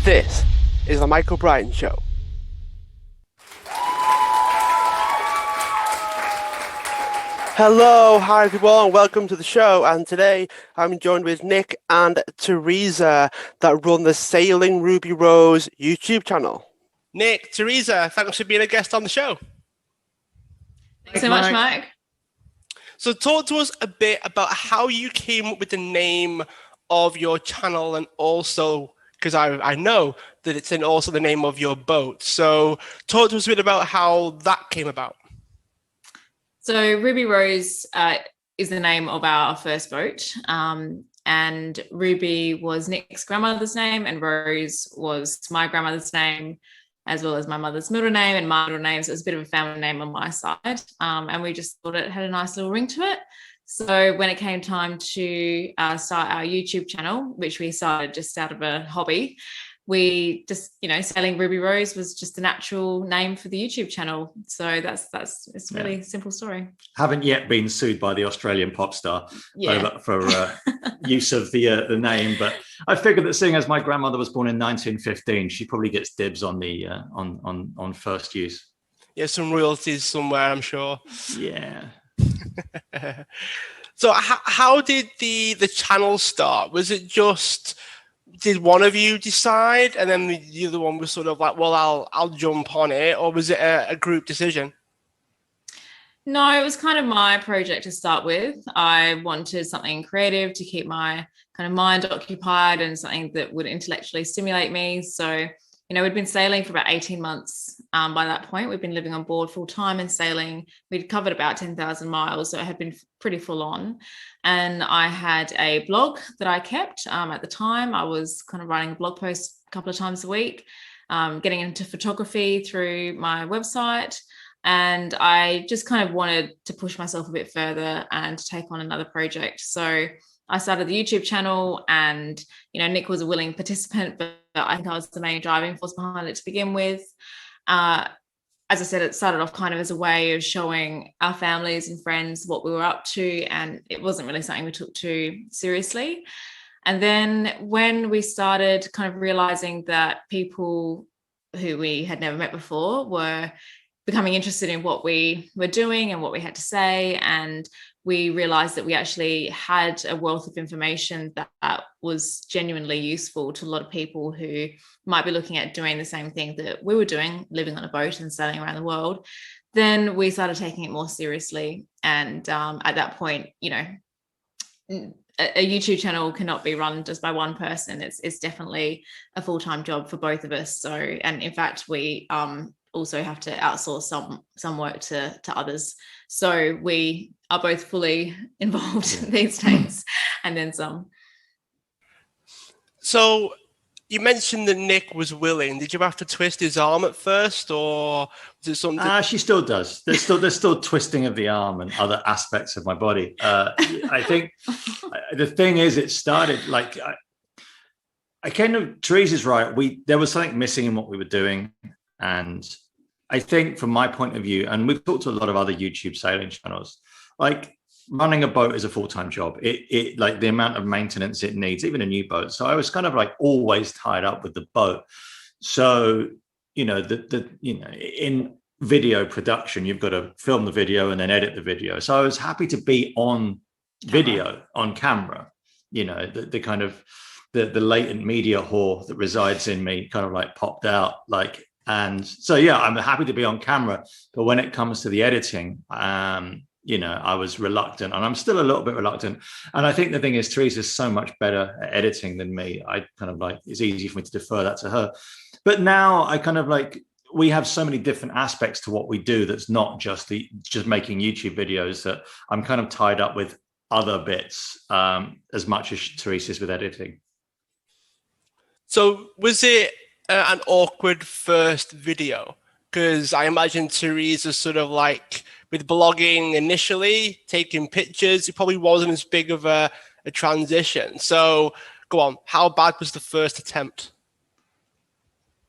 This is the Michael Bryan Show. Hello, hi everyone, welcome to the show. And today I'm joined with Nick and Terysa that run the Sailing Ruby Rose YouTube channel. Nick, Terysa, thanks for being a guest on the show. Thanks so much, Mike. So talk to us a bit about how you came up with the name of your channel, and also, because I know that it's also the name of your boat. So talk to us a bit about how that came about. So Ruby Rose is the name of our first boat. And Ruby was Nick's grandmother's name, and Rose was my grandmother's name, as well as my mother's middle name and my middle name. So it was a bit of a family name on my side. And we just thought it had a nice little ring to it. So when it came time to start our YouTube channel, which we started just out of a hobby, we just, Sailing Ruby Rose was just a natural name for the YouTube channel. So it's a really simple story. Haven't yet been sued by the Australian pop star for use of the name, but I figured that seeing as my grandmother was born in 1915, she probably gets dibs on the on first use. Yeah, some royalties somewhere, I'm sure. Yeah. So how did the channel start? Was it just, did one of you decide and then the other one was sort of like, well, I'll jump on it, or was it a group decision? No, it was kind of my project to start with. I wanted something creative to keep my kind of mind occupied and something that would intellectually stimulate me. So, we'd been sailing for about 18 months by that point. We'd been living on board full time and sailing. We'd covered about 10,000 miles, so it had been pretty full on. And I had a blog that I kept at the time. I was kind of writing a blog post a couple of times a week, getting into photography through my website. And I just kind of wanted to push myself a bit further and to take on another project. So I started the YouTube channel, and, Nick was a willing participant, but I think I was the main driving force behind it to begin with. As I said, it started off kind of as a way of showing our families and friends what we were up to, and it wasn't really something we took too seriously. And then when we started kind of realizing that people who we had never met before were becoming interested in what we were doing and what we had to say, and we realized that we actually had a wealth of information that was genuinely useful to a lot of people who might be looking at doing the same thing that we were doing, living on a boat and sailing around the world. Then we started taking it more seriously. And at that point, a YouTube channel cannot be run just by one person. It's definitely a full-time job for both of us. So, and in fact, we also have to outsource some work to others. So we are both fully involved these days, and then some. So you mentioned that Nick was willing. Did you have to twist his arm at first, or was it something? She still does. There's still twisting of the arm and other aspects of my body. I think the thing is, it started like I kind of, Terysa's right. There was something missing in what we were doing. And I think from my point of view, and we've talked to a lot of other YouTube sailing channels, like running a boat is a full-time job. It like the amount of maintenance it needs, even a new boat. So I was kind of like always tied up with the boat. So, in video production, you've got to film the video and then edit the video. So I was happy to be on video, on camera, the kind of the latent media whore that resides in me kind of like popped out, like. And so, I'm happy to be on camera. But when it comes to the editing, I was reluctant, and I'm still a little bit reluctant. And I think the thing is, Terysa's so much better at editing than me. I kind of like, it's easy for me to defer that to her. But now I kind of like, we have so many different aspects to what we do that's not just making YouTube videos, that I'm kind of tied up with other bits as much as Terysa's with editing. So was it an awkward first video? Because I imagine Terysa sort of like with blogging initially, taking pictures, it probably wasn't as big of a transition. So go on, how bad was the first attempt?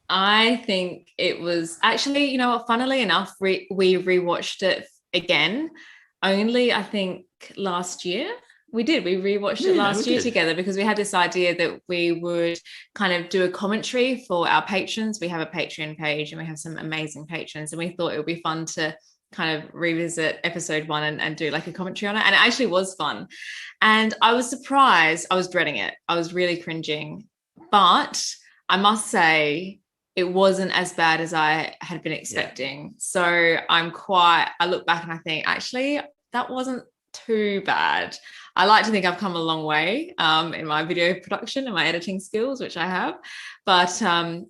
I think it was actually, funnily enough, we rewatched it again only, I think, last year. We did. We rewatched it last year together because we had this idea that we would kind of do a commentary for our patrons. We have a Patreon page and we have some amazing patrons, and we thought it would be fun to kind of revisit episode 1 and do like a commentary on it. And it actually was fun. And I was surprised. I was dreading it. I was really cringing. But I must say, it wasn't as bad as I had been expecting. Yeah. So I look back and I think, actually, that wasn't too bad. I like to think I've come a long way in my video production and my editing skills, which I have. But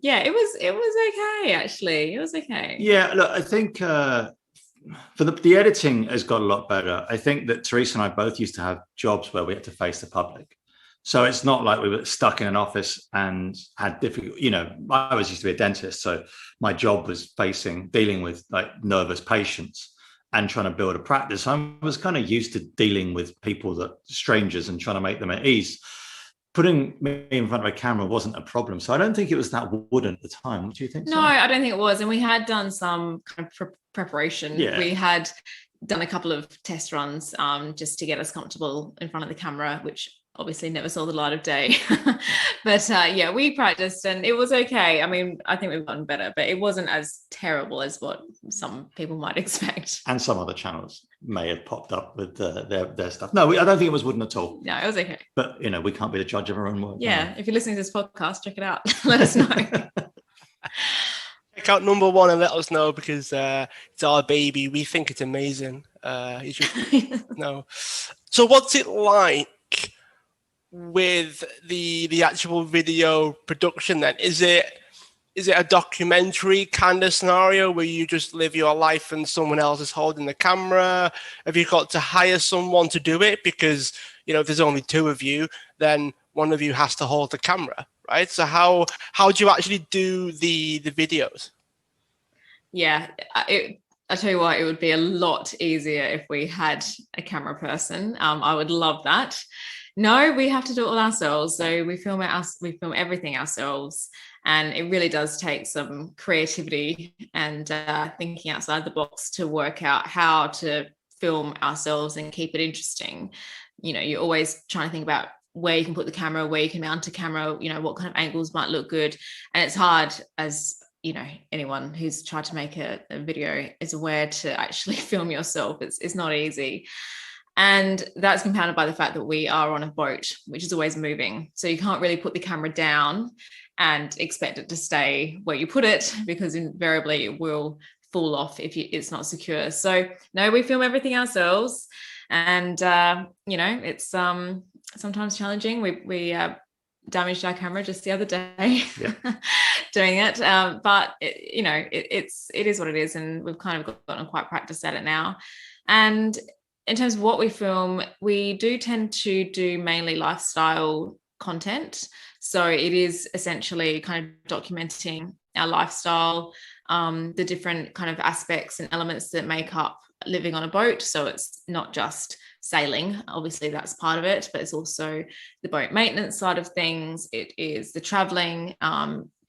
yeah, it was okay, actually. It was okay. Yeah, look, I think for the editing has got a lot better. I think that Terysa and I both used to have jobs where we had to face the public. So it's not like we were stuck in an office and had difficult, I was used to be a dentist. So my job was dealing with like nervous patients and trying to build a practice. I was kind of used to dealing with strangers and trying to make them at ease. Putting me in front of a camera wasn't a problem. So I don't think it was that wooden at the time. What do you think? No, I don't think it was. And we had done some kind of preparation. Yeah. We had done a couple of test runs just to get us comfortable in front of the camera, which obviously never saw the light of day. But yeah, we practiced and it was okay. I mean, I think we've gotten better, but it wasn't as terrible as what some people might expect. And some other channels may have popped up with their stuff. No, I don't think it was wooden at all. No, it was okay. But, we can't be the judge of our own work. Yeah, if you're listening to this podcast, check it out. Let us know. Check out number 1 and let us know, because it's our baby. We think it's amazing. You should know. So what's it like with the actual video production then? Is it a documentary kind of scenario where you just live your life and someone else is holding the camera? Have you got to hire someone to do it? Because, if there's only 2 of you, then one of you has to hold the camera, right? So how do you actually do the videos? Yeah, I tell you what, it would be a lot easier if we had a camera person. I would love that. No, we have to do it all ourselves. So we film everything ourselves, and it really does take some creativity and thinking outside the box to work out how to film ourselves and keep it interesting. You're always trying to think about where you can put the camera, where you can mount a camera, what kind of angles might look good. And it's hard, as anyone who's tried to make a video is aware, to actually film yourself. It's not easy. And that's compounded by the fact that we are on a boat, which is always moving. So you can't really put the camera down and expect it to stay where you put it, because invariably it will fall off if it's not secure. So no, we film everything ourselves. And, it's sometimes challenging. We damaged our camera just the other day doing it. But, it is what it is. And we've kind of gotten quite practiced at it now. And in terms of what we film, we do tend to do mainly lifestyle content. So it is essentially kind of documenting our lifestyle, the different kind of aspects and elements that make up living on a boat. So it's not just sailing, obviously that's part of it, but it's also the boat maintenance side of things. It is the traveling,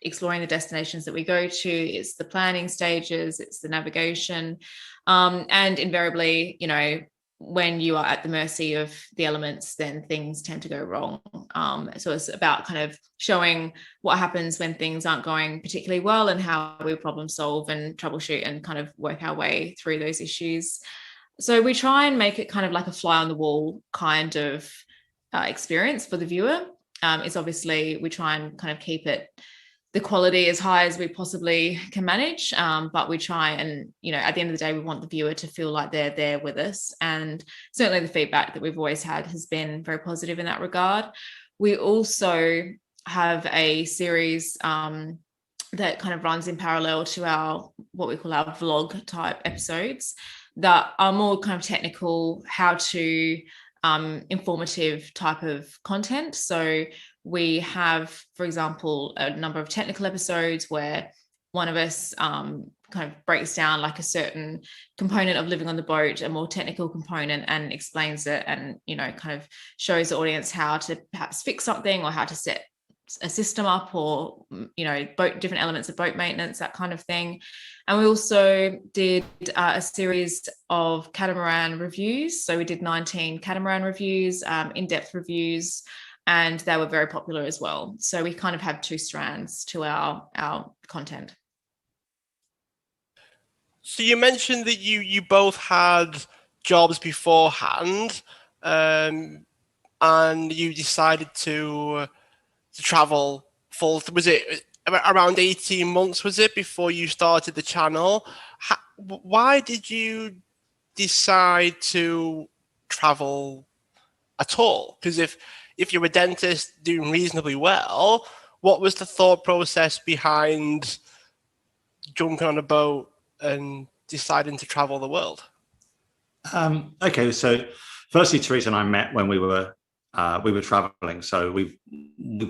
exploring the destinations that we go to. It's the planning stages, it's the navigation. And invariably, when you are at the mercy of the elements, then things tend to go wrong. So it's about kind of showing what happens when things aren't going particularly well and how we problem solve and troubleshoot and kind of work our way through those issues. So we try and make it kind of like a fly on the wall kind of experience for the viewer. It's obviously, we try and kind of keep it the quality as high as we possibly can manage. But we try and, at the end of the day, we want the viewer to feel like they're there with us. And certainly the feedback that we've always had has been very positive in that regard. We also have a series that kind of runs in parallel to what we call our vlog type episodes that are more kind of technical, how to informative type of content. So we have, for example, a number of technical episodes where one of us kind of breaks down like a certain component of living on the boat, a more technical component, and explains it and, kind of shows the audience how to perhaps fix something or how to set a system up, or different elements of boat maintenance, that kind of thing. And we also did a series of catamaran reviews. So we did 19 catamaran reviews, in-depth reviews, and they were very popular as well. So we kind of have two strands to our content. So you mentioned that you both had jobs beforehand, and you decided to travel full. Was it around 18 months? Was it before you started the channel? Why did you decide to travel at all? Because if you're a dentist doing reasonably well, what was the thought process behind jumping on a boat and deciding to travel the world? Okay, so firstly, Terysa and I met when we were traveling. So we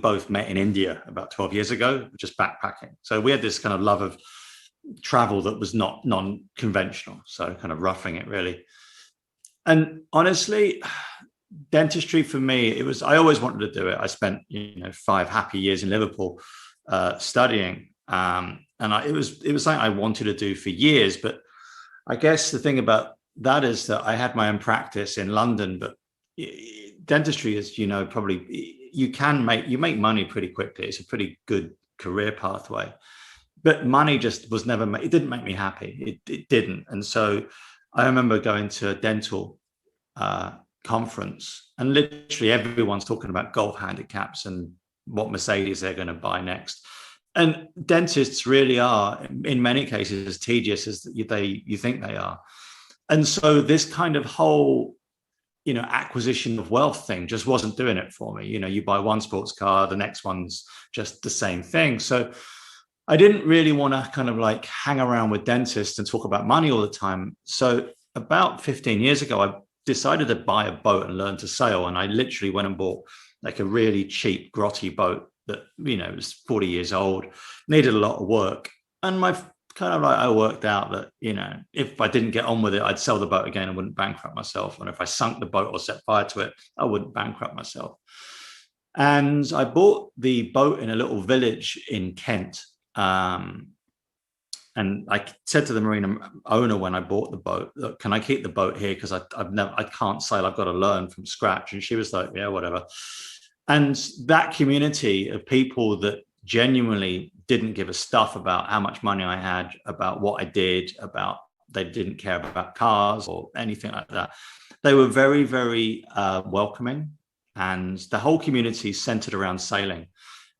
both met in India about 12 years ago, just backpacking. So we had this kind of love of travel that was not non-conventional, so kind of roughing it really. And honestly, dentistry for me, I always wanted to do it. I spent 5 happy years in Liverpool studying, and it was something I wanted to do for years. But I guess the thing about that is that I had my own practice in London, but dentistry is, probably you make money pretty quickly. It's a pretty good career pathway, but money just was never, it didn't make me happy. It didn't. And so I remember going to a dental conference, and literally everyone's talking about golf handicaps and what Mercedes they're going to buy next. And dentists really are, in many cases, as tedious as you think they are. And so this kind of whole, acquisition of wealth thing just wasn't doing it for me. You buy one sports car, the next one's just the same thing. So I didn't really want to kind of like hang around with dentists and talk about money all the time. So about 15 years ago, I decided to buy a boat and learn to sail. And I literally went and bought like a really cheap grotty boat that, was 40 years old, needed a lot of work. And I worked out that, if I didn't get on with it, I'd sell the boat again and wouldn't bankrupt myself. And if I sunk the boat or set fire to it, I wouldn't bankrupt myself. And I bought the boat in a little village in Kent. And I said to the marina owner when I bought the boat, look, can I keep the boat here? Because I can't sail. I've got to learn from scratch. And she was like, yeah, whatever. And that community of people that genuinely didn't give a stuff about how much money I had, about what I did, they didn't care about cars or anything like that. They were very, very welcoming, and the whole community centered around sailing.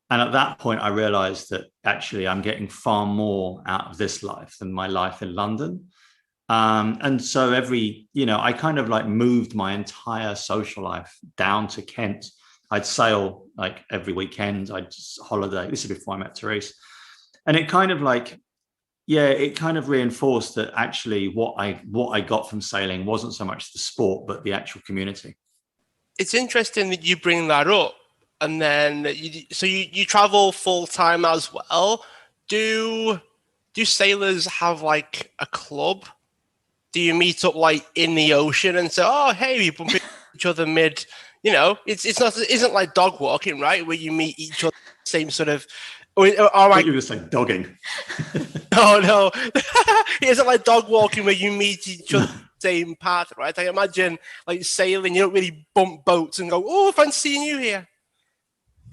And at that point, I realized that actually I'm getting far more out of this life than my life in London. And so I kind of like moved my entire social life down to Kent. I'd sail like every weekend. I'd just holiday. This is before I met Terysa. And it kind of reinforced that actually what I got from sailing wasn't so much the sport, but the actual community. It's interesting that you bring that up. And then you travel full time as well. Do sailors have like a club? Do you meet up like in the ocean and say, oh, hey, we bump into each other mid? Isn't like dog walking, right? Where you meet each other, same sort of. Or like, you were saying dogging. No. It isn't like dog walking where you meet each other same path, right? I imagine like sailing, you don't really bump boats and go, oh, fancy seeing you here.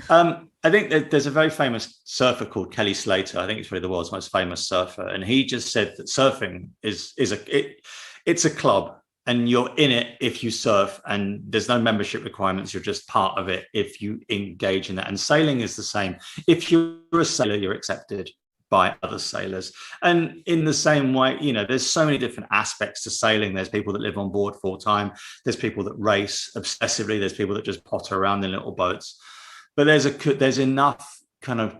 I think that there's a very famous surfer called Kelly Slater. I think he's probably the world's most famous surfer, and he just said that surfing it's a club. And you're in it if you surf, and there's no membership requirements. You're just part of it if you engage in that. And sailing is the same. If you're a sailor, you're accepted by other sailors. And in the same way, there's so many different aspects to sailing. There's people that live on board full time. There's people that race obsessively. There's people that just potter around in little boats. But there's enough kind of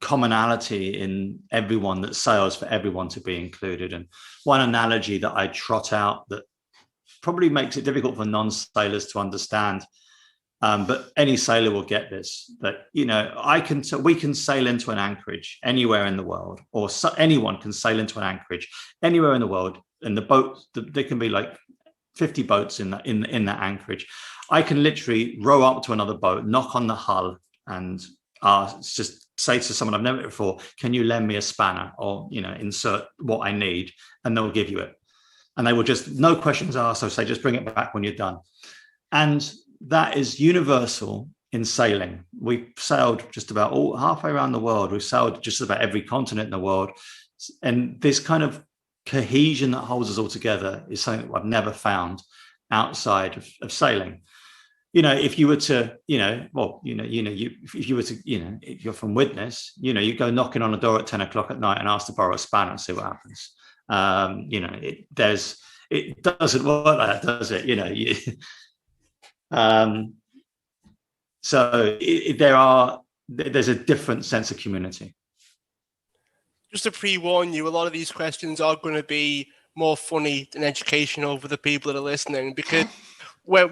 commonality in everyone that sails for everyone to be included. And one analogy that I trot out that probably makes it difficult for non-sailors to understand, but any sailor will get this, that we can sail into an anchorage anywhere in the world, or anyone can sail into an anchorage anywhere in the world, and the boat, there can be like 50 boats in that anchorage. I can literally row up to another boat, knock on the hull, and just say to someone I've never met before, can you lend me a spanner, or, you know, insert what I need, and they'll give you it. And they will just, no questions asked. They'll say, just bring it back when you're done. And that is universal in sailing. We've sailed just about halfway around the world. We've sailed just about every continent in the world. And this kind of cohesion that holds us all together is something that I've never found outside of sailing. You know, if you were to, if you were to, if you're from Widnes, you go knocking on a door at 10 o'clock at night and ask to borrow a spanner and see what happens. It doesn't work like that, does it? There's a different sense of community. Just to pre-warn you, a lot of these questions are going to be more funny than educational for the people that are listening, because when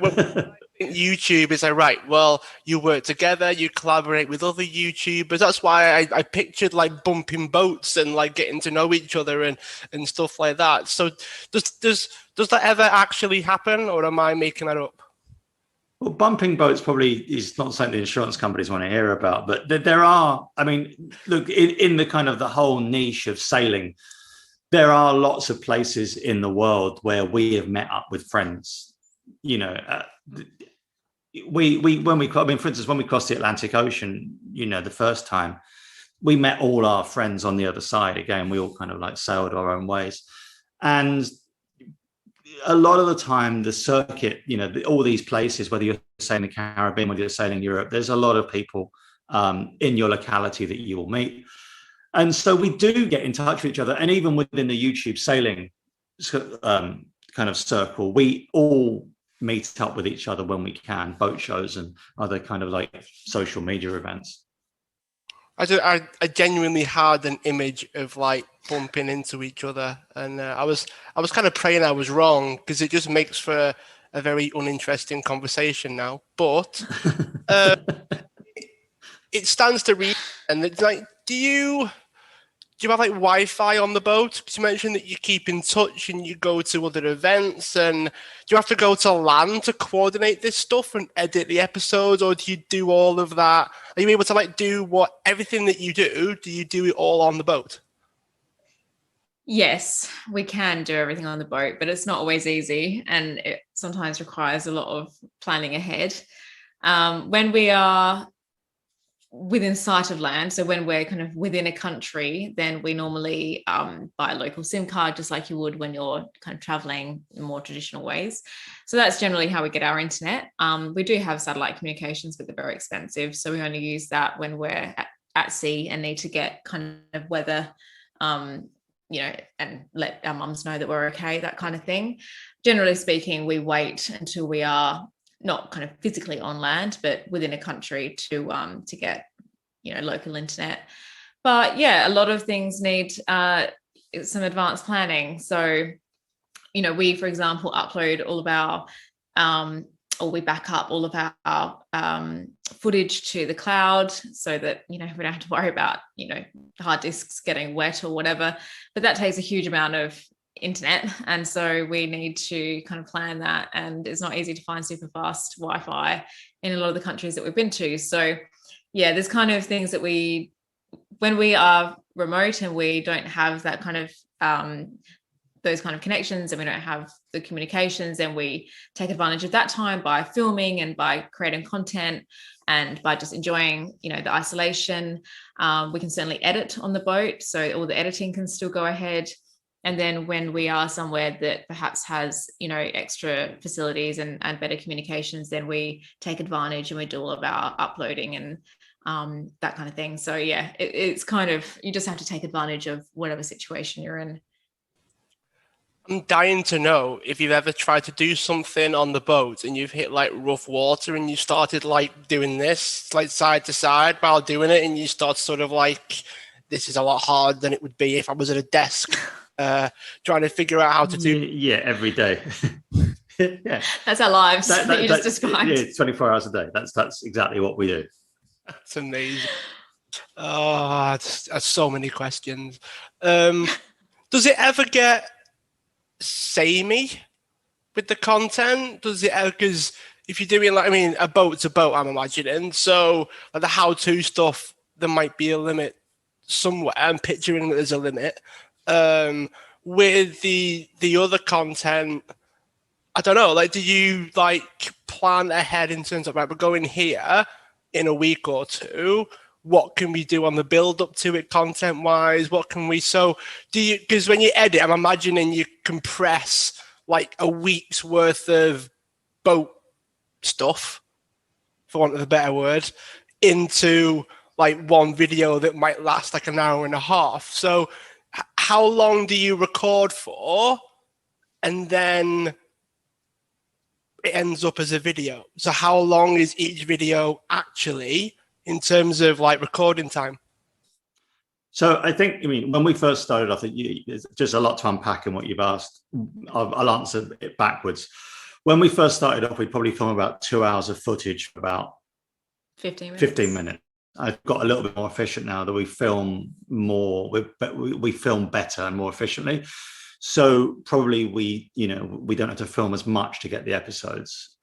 YouTube is like, right, well, you work together, you collaborate with other YouTubers. That's why I pictured like bumping boats and like getting to know each other and stuff like that. So does that ever actually happen, or am I making that up? Well, bumping boats probably is not something the insurance companies want to hear about, but there are, I mean, look, in the kind of the whole niche of sailing, there are lots of places in the world where we have met up with friends. For instance, when we crossed the Atlantic Ocean, the first time, we met all our friends on the other side. Again, we all kind of like sailed our own ways. And a lot of the time, the circuit, all these places, whether you're sailing the Caribbean, whether you're sailing Europe, there's a lot of people in your locality that you will meet. And so we do get in touch with each other. And even within the YouTube sailing kind of circle, we all meet up with each other when we can, boat shows and other kind of like social media events. I genuinely had an image of like bumping into each other, and I was kind of praying I was wrong, because it just makes for a very uninteresting conversation now. But it stands to reason. And it's like, do you have like Wi-Fi on the boat? Because you mentioned that you keep in touch and you go to other events, and do you have to go to land to coordinate this stuff and edit the episodes, or do you do all of that? Are you able to like do everything that you do? Do you do it all on the boat? Yes, we can do everything on the boat, but it's not always easy, and it sometimes requires a lot of planning ahead. When we are within sight of land, so when we're kind of within a country, then we normally buy a local SIM card, just like you would when you're kind of traveling in more traditional ways. So that's generally how we get our internet. We do have satellite communications, but they're very expensive, so we only use that when we're at sea and need to get kind of weather, and let our mums know that we're okay, that kind of thing. Generally speaking, we wait until we are not kind of physically on land, but within a country to get, local internet. But yeah, a lot of things need some advanced planning. So, we, for example, upload all of our, or we back up all of our footage to the cloud, so that, we don't have to worry about, hard disks getting wet or whatever. But that takes a huge amount of internet, and so we need to kind of plan that, and it's not easy to find super fast Wi-Fi in a lot of the countries that we've been to. So yeah, there's kind of things that when we are remote and we don't have that kind of those kind of connections, and we don't have the communications, then we take advantage of that time by filming and by creating content and by just enjoying, the isolation. We can certainly edit on the boat, so all the editing can still go ahead. And then when we are somewhere that perhaps has, extra facilities and better communications, then we take advantage and we do all of our uploading and that kind of thing. So yeah, it's kind of, you just have to take advantage of whatever situation you're in. I'm dying to know if you've ever tried to do something on the boat and you've hit like rough water and you started like doing this, like side to side while doing it, and you start sort of like, this is a lot harder than it would be if I was at a desk. Trying to figure out how to do. Yeah, every day. Yeah, that's our lives that you just described. Yeah, 24 hours a day. That's exactly what we do. That's amazing. Oh, that's so many questions. Does it ever get samey with the content? Does it? Because if you're doing like, I mean, a boat's a boat, I'm imagining. So like the how-to stuff, there might be a limit somewhere. I'm picturing that there's a limit. With the other content, I don't know. Like, do you like plan ahead in terms of, right, we're going here in a week or two? What can we do on the build up to it content wise? What can we, so do you, because when you edit, I'm imagining you compress like a week's worth of boat stuff, for want of a better word, into like one video that might last like an hour and a half. So how long do you record for? And then it ends up as a video. So how long is each video actually in terms of like recording time? So I think, I mean, when we first started, I think there's just a lot to unpack in what you've asked. I'll answer it backwards. When we first started off, we'd probably film about 2 hours of footage for about 15 minutes. 15 minutes. I've got a little bit more efficient now that we film more, we film better and more efficiently. So probably we don't have to film as much to get the episodes.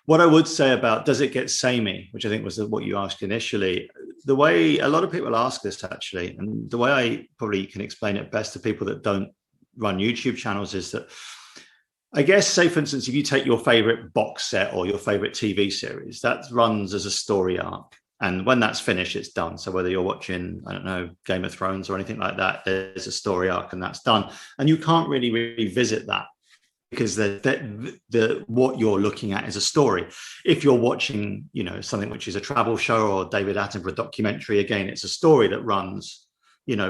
What I would say about, does it get samey, which I think was what you asked initially, the way a lot of people ask this actually, and the way I probably can explain it best to people that don't run YouTube channels is that, I guess, say for instance, if you take your favorite box set or your favorite TV series, that runs as a story arc. And when that's finished, it's done. So whether you're watching, I don't know, Game of Thrones or anything like that, there's a story arc and that's done. And you can't really revisit that because what you're looking at is a story. If you're watching, something which is a travel show or David Attenborough documentary, again, it's a story that runs,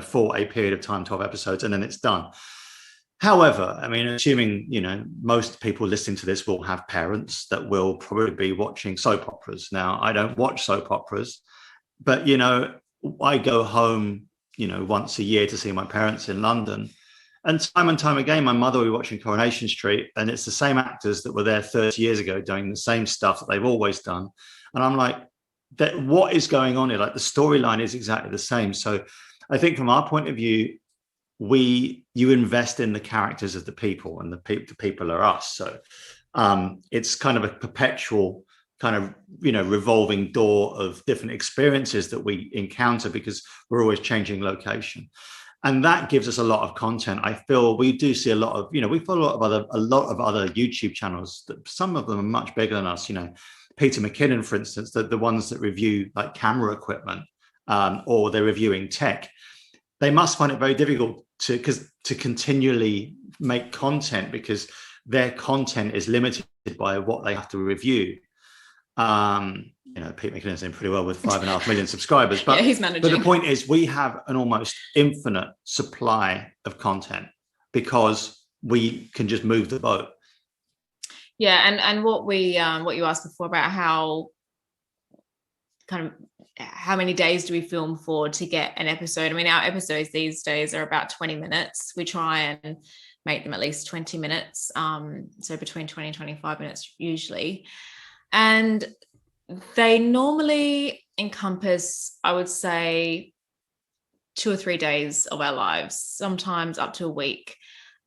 for a period of time, 12 episodes, and then it's done. However, I mean, assuming, most people listening to this will have parents that will probably be watching soap operas. Now, I don't watch soap operas, but, I go home, once a year to see my parents in London. And time again, my mother will be watching Coronation Street, and it's the same actors that were there 30 years ago doing the same stuff that they've always done. And I'm like, what is going on here? Like, the storyline is exactly the same. So I think from our point of view, you invest in the characters of the people, and the people are us. So it's kind of a perpetual kind of, revolving door of different experiences that we encounter because we're always changing location. And that gives us a lot of content. I feel we do see a lot of, we follow a lot of other YouTube channels that some of them are much bigger than us. Peter McKinnon, for instance, the ones that review like camera equipment, or they're reviewing tech. They must find it very difficult to continually make content because their content is limited by what they have to review. Pete McKinnon's doing pretty well with 5.5 million subscribers, but, yeah, he's managing. But the point is we have an almost infinite supply of content because we can just move the boat. Yeah, and what you asked before about how many days do we film for to get an episode? I mean, our episodes these days are about 20 minutes. We try and make them at least 20 minutes. So between 20 and 25 minutes usually. And they normally encompass, I would say, 2 or 3 days of our lives, sometimes up to a week.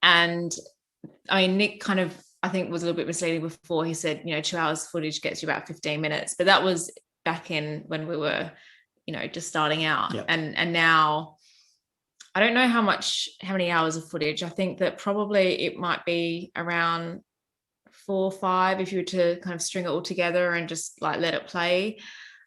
And I mean, Nick I think was a little bit misleading before. He said, 2 hours footage gets you about 15 minutes, but that was back in when we were, just starting out. Yeah. And now I don't know how many hours of footage. I think that probably it might be around 4 or 5 if you were to kind of string it all together and just like let it play.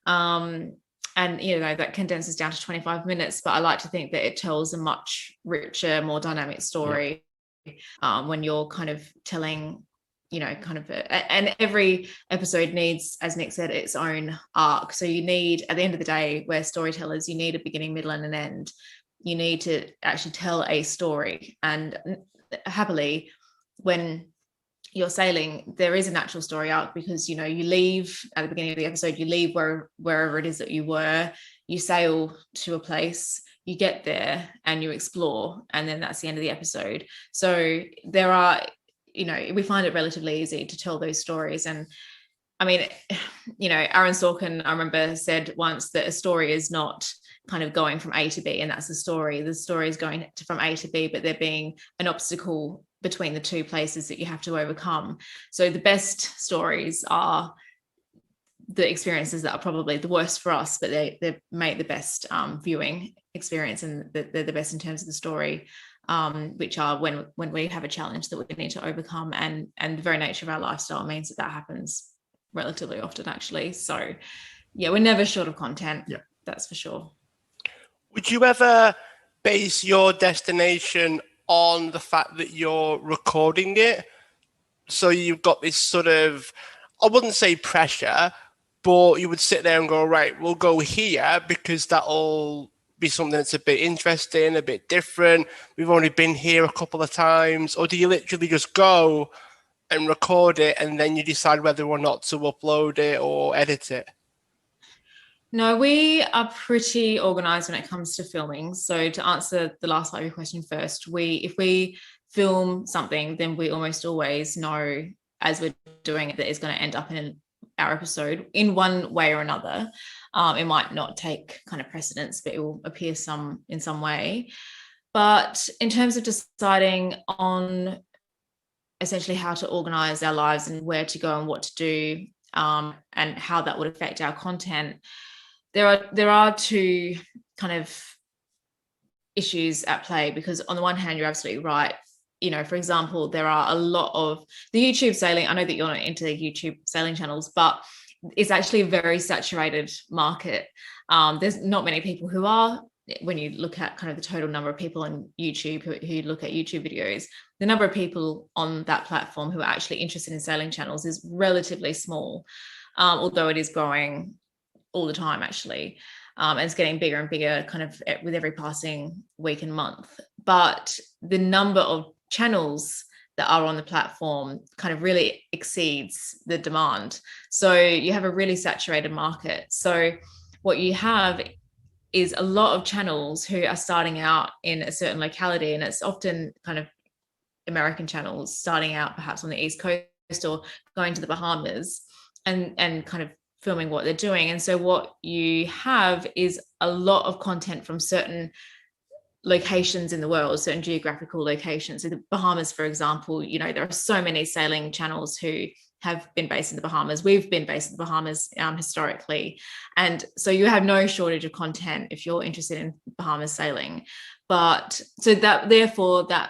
And that condenses down to 25 minutes, but I like to think that it tells a much richer, more dynamic story. Yeah. When you're kind of telling, and every episode needs, as Nick said, its own arc. So you need, at the end of the day, we're storytellers, you need a beginning, middle, and an end. You need to actually tell a story. And happily, when you're sailing, there is a natural story arc because, you leave at the beginning of the episode, you leave wherever it is that you were, you sail to a place, you get there and you explore, and then that's the end of the episode. So there are, we find it relatively easy to tell those stories. And I mean, Aaron Sorkin, I remember, said once that a story is not kind of going from A to B, and that's the story. The story is going from A to B, but there being an obstacle between the two places that you have to overcome. So the best stories are the experiences that are probably the worst for us, but they make the best viewing experience, and they're the best in terms of the story, which are when we have a challenge that we need to overcome, and the very nature of our lifestyle means that happens relatively often, actually. So yeah, we're never short of content. Yeah, that's for sure. Would you ever base your destination on the fact that you're recording it? So you've got this sort of, I wouldn't say pressure, but you would sit there and go, right, we'll go here because that'll be something that's a bit interesting, a bit different. We've only been here a couple of times. Or do you literally just go and record it and then you decide whether or not to upload it or edit it? No, we are pretty organized when it comes to filming. So to answer the last part of your question first, if we film something, then we almost always know as we're doing it that it's going to end up in our episode in one way or another. It might not take kind of precedence, but it will appear in some way. But in terms of deciding on essentially how to organize our lives and where to go and what to do, and how that would affect our content, there are two kind of issues at play, because on the one hand, you're absolutely right. For example, there are a lot of the YouTube sailing. I know that you're not into the YouTube sailing channels, but it's actually a very saturated market. There's not many people who are, when you look at kind of the total number of people on YouTube who look at YouTube videos, the number of people on that platform who are actually interested in sailing channels is relatively small, although it is growing all the time, actually. And it's getting bigger and bigger kind of with every passing week and month. But the number of channels that are on the platform kind of really exceeds the demand. So you have a really saturated market. So what you have is a lot of channels who are starting out in a certain locality, and it's often kind of American channels starting out perhaps on the East Coast or going to the Bahamas and kind of filming what they're doing. And so what you have is a lot of content from certain locations in the world, certain geographical locations. So the Bahamas, for example, there are so many sailing channels who have been based in the Bahamas. We've been based in the Bahamas historically. And so you have no shortage of content if you're interested in Bahamas sailing. But so that, therefore, that,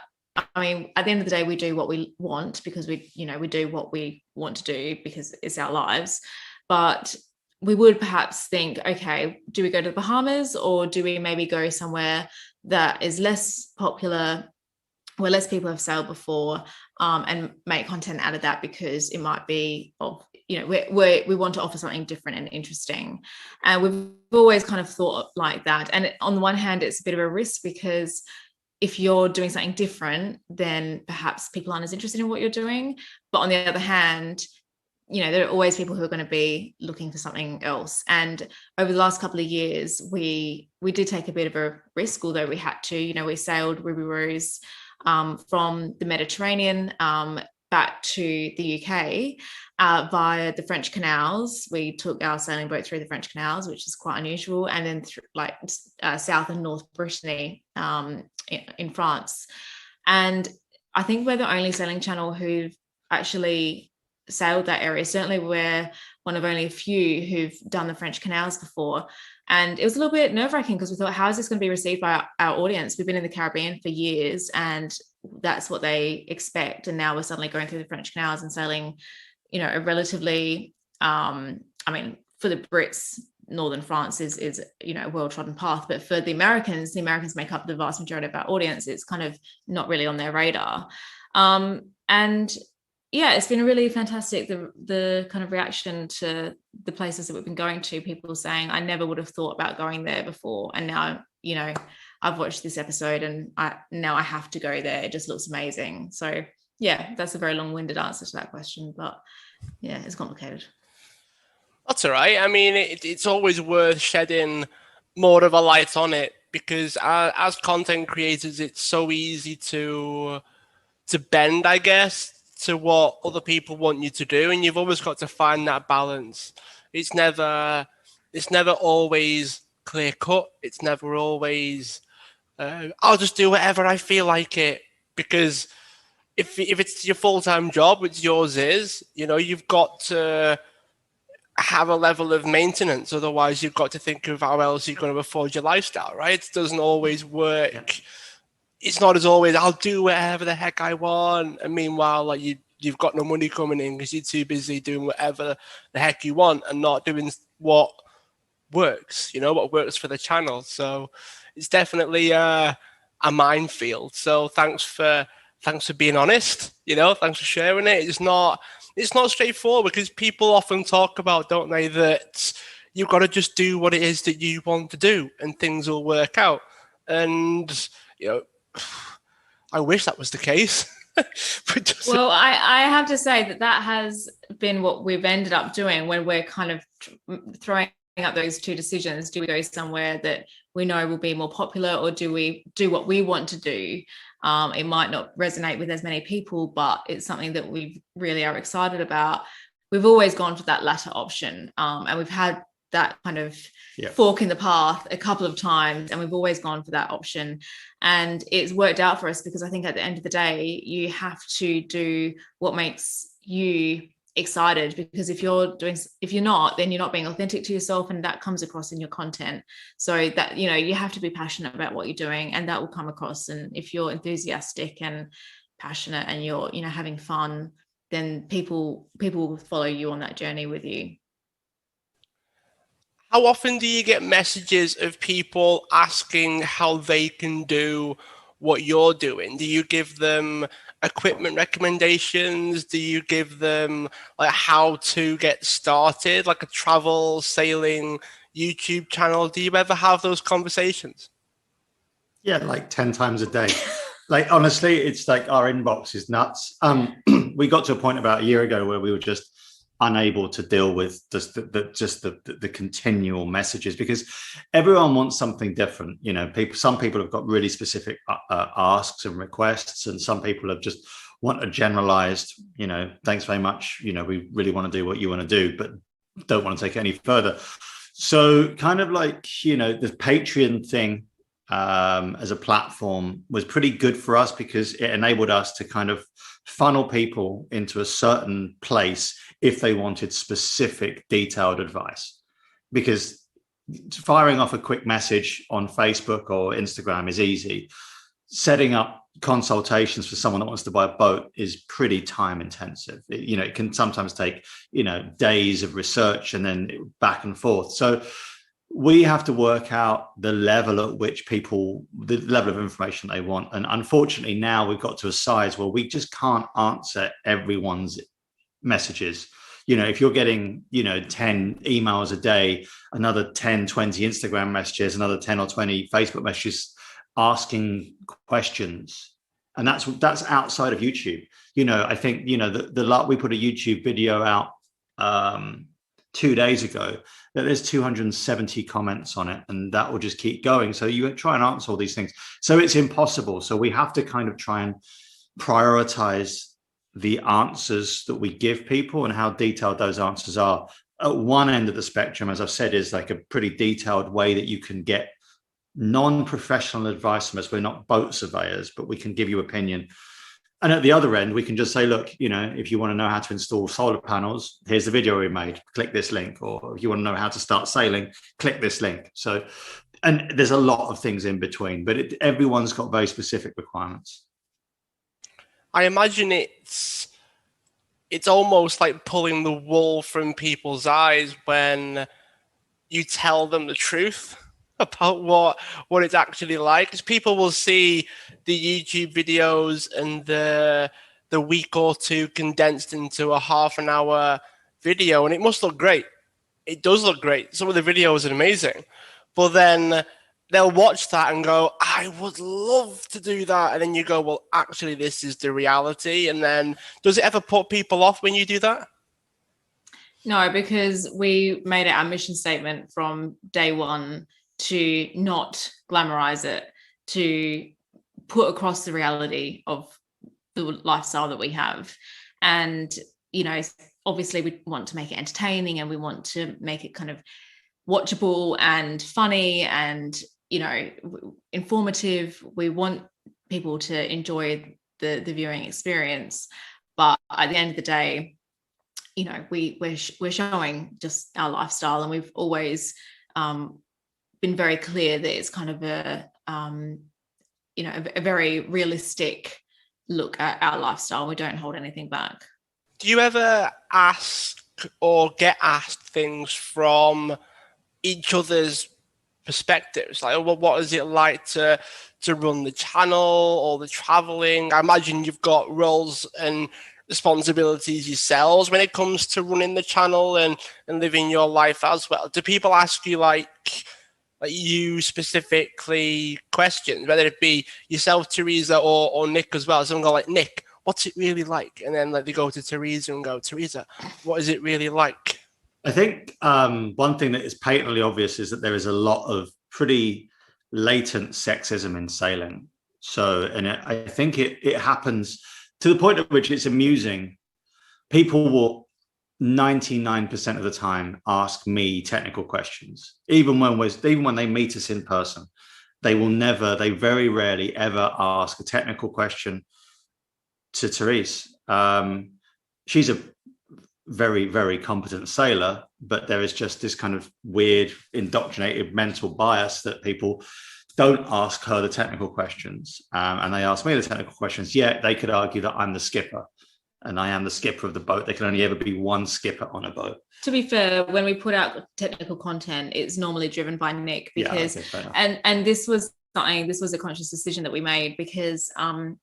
I mean, at the end of the day, we do what we want because we do what we want to do because it's our lives. But we would perhaps think, okay, do we go to the Bahamas, or do we maybe go somewhere that is less popular, where less people have sailed before, and make content out of that, because it might be we want to offer something different and interesting. And we've always kind of thought like that. And on the one hand, it's a bit of a risk, because if you're doing something different, then perhaps people aren't as interested in what you're doing. But on the other hand, there are always people who are going to be looking for something else. And over the last couple of years, we did take a bit of a risk, although we had to. We sailed Ruby Rose from the Mediterranean back to the UK via the French canals. We took our sailing boat through the French canals, which is quite unusual, and then through South and North Brittany in France. And I think we're the only sailing channel who've actually sailed that area. Certainly we're one of only a few who've done the French canals before. And it was a little bit nerve-wracking, because we thought, how is this going to be received by our audience? We've been in the Caribbean for years and that's what they expect. And now we're suddenly going through the French canals and sailing, a relatively, for the Brits, Northern France is a well-trodden path. But for the Americans make up the vast majority of our audience. It's kind of not really on their radar. And yeah, it's been really fantastic, the kind of reaction to the places that we've been going to, people saying, I never would have thought about going there before. And now, I've watched this episode and now I have to go there. It just looks amazing. So yeah, that's a very long-winded answer to that question, but yeah, it's complicated. That's all right. I mean, it's always worth shedding more of a light on it, because as content creators, it's so easy to bend, I guess, to what other people want you to do, and you've always got to find that balance. It's never always clear cut. It's never always I'll just do whatever I feel like it, because if it's your full-time job, which yours is, you know, you've got to have a level of maintenance. Otherwise, you've got to think of how else you're going to afford your lifestyle, right? It doesn't always work. Yeah. It's not as always, I'll do whatever the heck I want. And meanwhile, like you've got no money coming in because you're too busy doing whatever the heck you want and not doing what works, you know, what works for the channel. So it's definitely a minefield. So thanks for being honest, you know, thanks for sharing it. It's not straightforward because people often talk about, don't they, that you've got to just do what it is that you want to do and things will work out. And, you know, I wish that was the case. Well, I have to say that has been what we've ended up doing when we're kind of throwing up those two decisions. Do we go somewhere that we know will be more popular, or do we do what we want to do? It might not resonate with as many people, but it's something that we really are excited about. We've always gone for that latter option, and we've had that kind of fork in the path a couple of times, and we've always gone for that option, and it's worked out for us because I think at the end of the day you have to do what makes you excited, because if you're not, then you're not being authentic to yourself, and that comes across in your content. So that, you know, you have to be passionate about what you're doing, and that will come across. And if you're enthusiastic and passionate and you're, you know, having fun, then people will follow you on that journey with you. How often do you get messages of people asking how they can do what you're doing? Do you give them equipment recommendations? Do you give them like how to get started, like a travel sailing YouTube channel? Do you ever have those conversations? Yeah, like 10 times a day. Like, honestly, it's like our inbox is nuts. We got to a point about a year ago where we were just unable to deal with the continual messages, because everyone wants something different. You know, some people have got really specific asks and requests, and some people have just want a generalized, you know, thanks very much, you know, we really want to do what you want to do, but don't want to take it any further. So kind of like, you know, the Patreon thing as a platform was pretty good for us, because it enabled us to kind of funnel people into a certain place if they wanted specific detailed advice. Because firing off a quick message on Facebook or Instagram is easy. Setting up consultations for someone that wants to buy a boat is pretty time intensive. You know, it can sometimes take, you know, days of research and then back and forth. So we have to work out the level at which people, the level of information they want. And unfortunately, now we've got to a size where we just can't answer everyone's messages. You know, if you're getting, you know, 10 emails a day, another 10, 20 Instagram messages, another 10 or 20 Facebook messages asking questions, and that's outside of YouTube. You know, I think, you know, we put a YouTube video out 2 days ago, that there's 270 comments on it, and that will just keep going. So you try and answer all these things. So it's impossible. So we have to kind of try and prioritize the answers that we give people and how detailed those answers are. At one end of the spectrum, as I've said, is like a pretty detailed way that you can get non-professional advice from us. We're not boat surveyors, but we can give you opinion. And at the other end, we can just say, look, you know, if you want to know how to install solar panels, here's the video we made, click this link. Or if you want to know how to start sailing, click this link. So, and there's a lot of things in between, but everyone's got very specific requirements. I imagine it's almost like pulling the wool from people's eyes when you tell them the truth about what it's actually like, because people will see the YouTube videos and the week or two condensed into a half an hour video, and it must look great. It does look great. Some of the videos are amazing, but then they'll watch that and go, I would love to do that. And then you go, well, actually, this is the reality. And then does it ever put people off when you do that? No, because we made it our mission statement from day one to not glamorize it, to put across the reality of the lifestyle that we have. And, you know, obviously we want to make it entertaining, and we want to make it kind of watchable and funny and, you know, informative. We want people to enjoy the viewing experience. But at the end of the day, you know, we're showing just our lifestyle, and we've always been very clear that it's kind of a you know, a very realistic look at our lifestyle. We don't hold anything back. Do you ever ask or get asked things from each other's perspectives? Like, well, what is it like to run the channel or the traveling? I imagine you've got roles and responsibilities yourselves when it comes to running the channel and living your life as well. Do people ask you like you specifically questions, whether it be yourself, Terysa, or Nick as well? Someone go like, Nick, what's it really like? And then like they go to Terysa and go, Terysa, what is it really like? I think one thing that is patently obvious is that there is a lot of pretty latent sexism in sailing. So, and I think it happens to the point at which it's amusing. People will 99% of the time ask me technical questions, even when they meet us in person. They very rarely ever ask a technical question to Terysa. She's a very, very competent sailor, but there is just this kind of weird indoctrinated mental bias that people don't ask her the technical questions, and they ask me the technical questions. Yet they could argue that I'm the skipper, and I am the skipper of the boat. There can only ever be one skipper on a boat. To be fair, when we put out technical content, it's normally driven by Nick, because and this was a conscious decision that we made, because I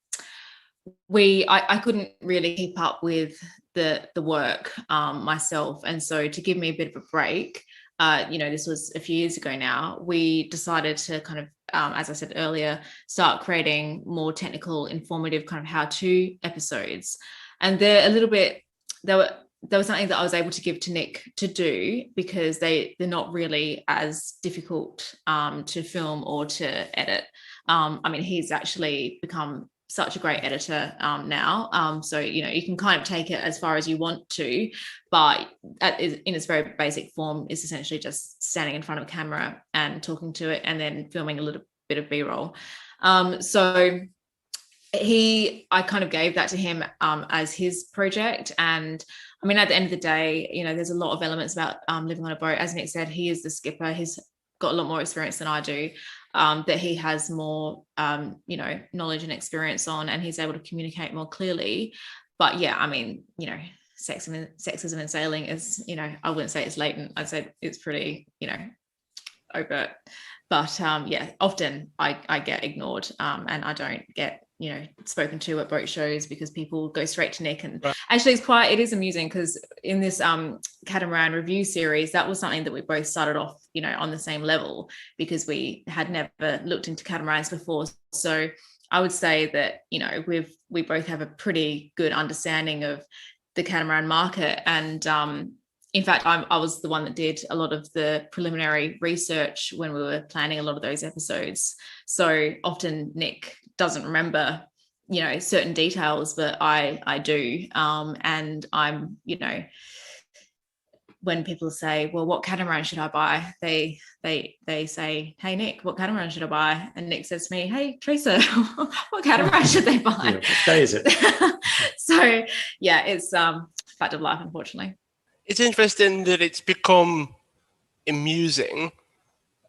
couldn't really keep up with the work myself, and so to give me a bit of a break, you know, this was a few years ago now, we decided to kind of, as I said earlier, start creating more technical, informative kind of how-to episodes. And they're there was something that I was able to give to Nick to do, because they're not really as difficult to film or to edit. I mean, he's actually become such a great editor now. So, you know, you can kind of take it as far as you want to, but in its very basic form is essentially just standing in front of a camera and talking to it, and then filming a little bit of B-roll. So I kind of gave that to him as his project. And I mean, at the end of the day, you know, there's a lot of elements about living on a boat. As Nick said, he is the skipper. He's got a lot more experience than I do, that he has more, you know, knowledge and experience on, and he's able to communicate more clearly. But yeah, I mean, you know, sexism in sailing is, you know, I wouldn't say it's latent. I'd say it's pretty, you know, overt. But yeah, often I get ignored, and I don't get, you know, spoken to at boat shows, because people go straight to Nick. And actually it is amusing, because in this catamaran review series, that was something that we both started off, you know, on the same level, because we had never looked into catamarans before. So I would say that, you know, we both have a pretty good understanding of the catamaran market. And in fact, I was the one that did a lot of the preliminary research when we were planning a lot of those episodes. So often Nick doesn't remember, you know, certain details, but I do. And I'm, you know, when people say, well, what catamaran should I buy? They say, hey, Nick, what catamaran should I buy? And Nick says to me, hey, Terysa, what catamaran should they buy? Yeah, what day is it? So yeah, it's fact of life, unfortunately. It's interesting that it's become amusing,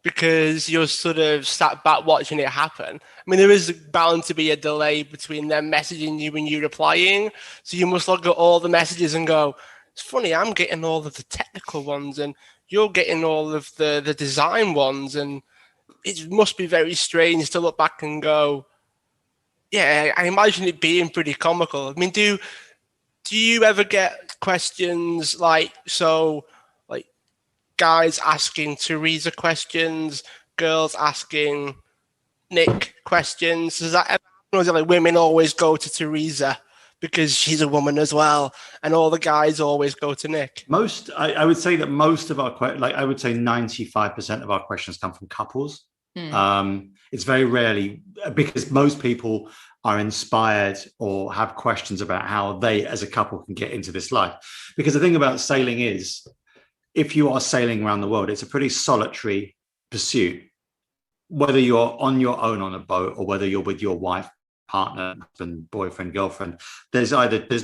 because you're sort of sat back watching it happen. I mean, there is bound to be a delay between them messaging you and you replying. So you must look at all the messages and go, it's funny, I'm getting all of the technical ones and you're getting all of the design ones. And it must be very strange to look back and go, yeah, I imagine it being pretty comical. I mean, do you ever get questions like, guys asking Terysa questions, girls asking Nick questions? Does that ever happen, or is it like women always go to Terysa because she's a woman as well, and all the guys always go to Nick? I would say that most of our I would say 95% of our questions come from couples. It's very rarely, because most people are inspired or have questions about how they as a couple can get into this life. Because the thing about sailing is, if you are sailing around the world, it's a pretty solitary pursuit. Whether you're on your own on a boat or whether you're with your wife partner, husband, boyfriend, girlfriend, there's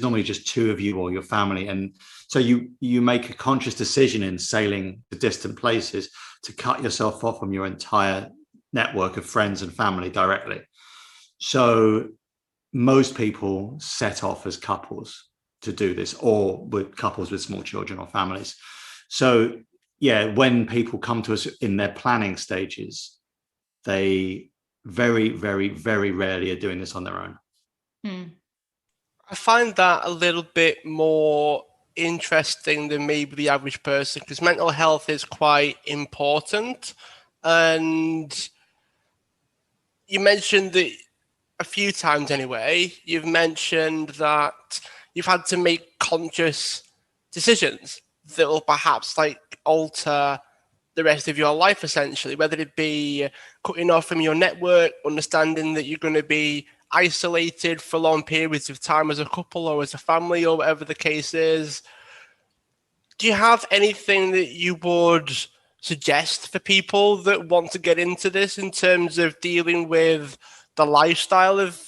normally just two of you or your family. And so you make a conscious decision in sailing to distant places to cut yourself off from your entire network of friends and family directly. So most people set off as couples to do this, or with couples with small children or families. So yeah, when people come to us in their planning stages, they very, very, very rarely are doing this on their own. I find that a little bit more interesting than maybe the average person, because mental health is quite important. And you mentioned that a few times anyway, you've mentioned that you've had to make conscious decisions that will perhaps like alter the rest of your life, essentially, whether it be cutting off from your network, understanding that you're going to be isolated for long periods of time as a couple or as a family or whatever the case is. Do you have anything that you would suggest for people that want to get into this in terms of dealing with the lifestyle of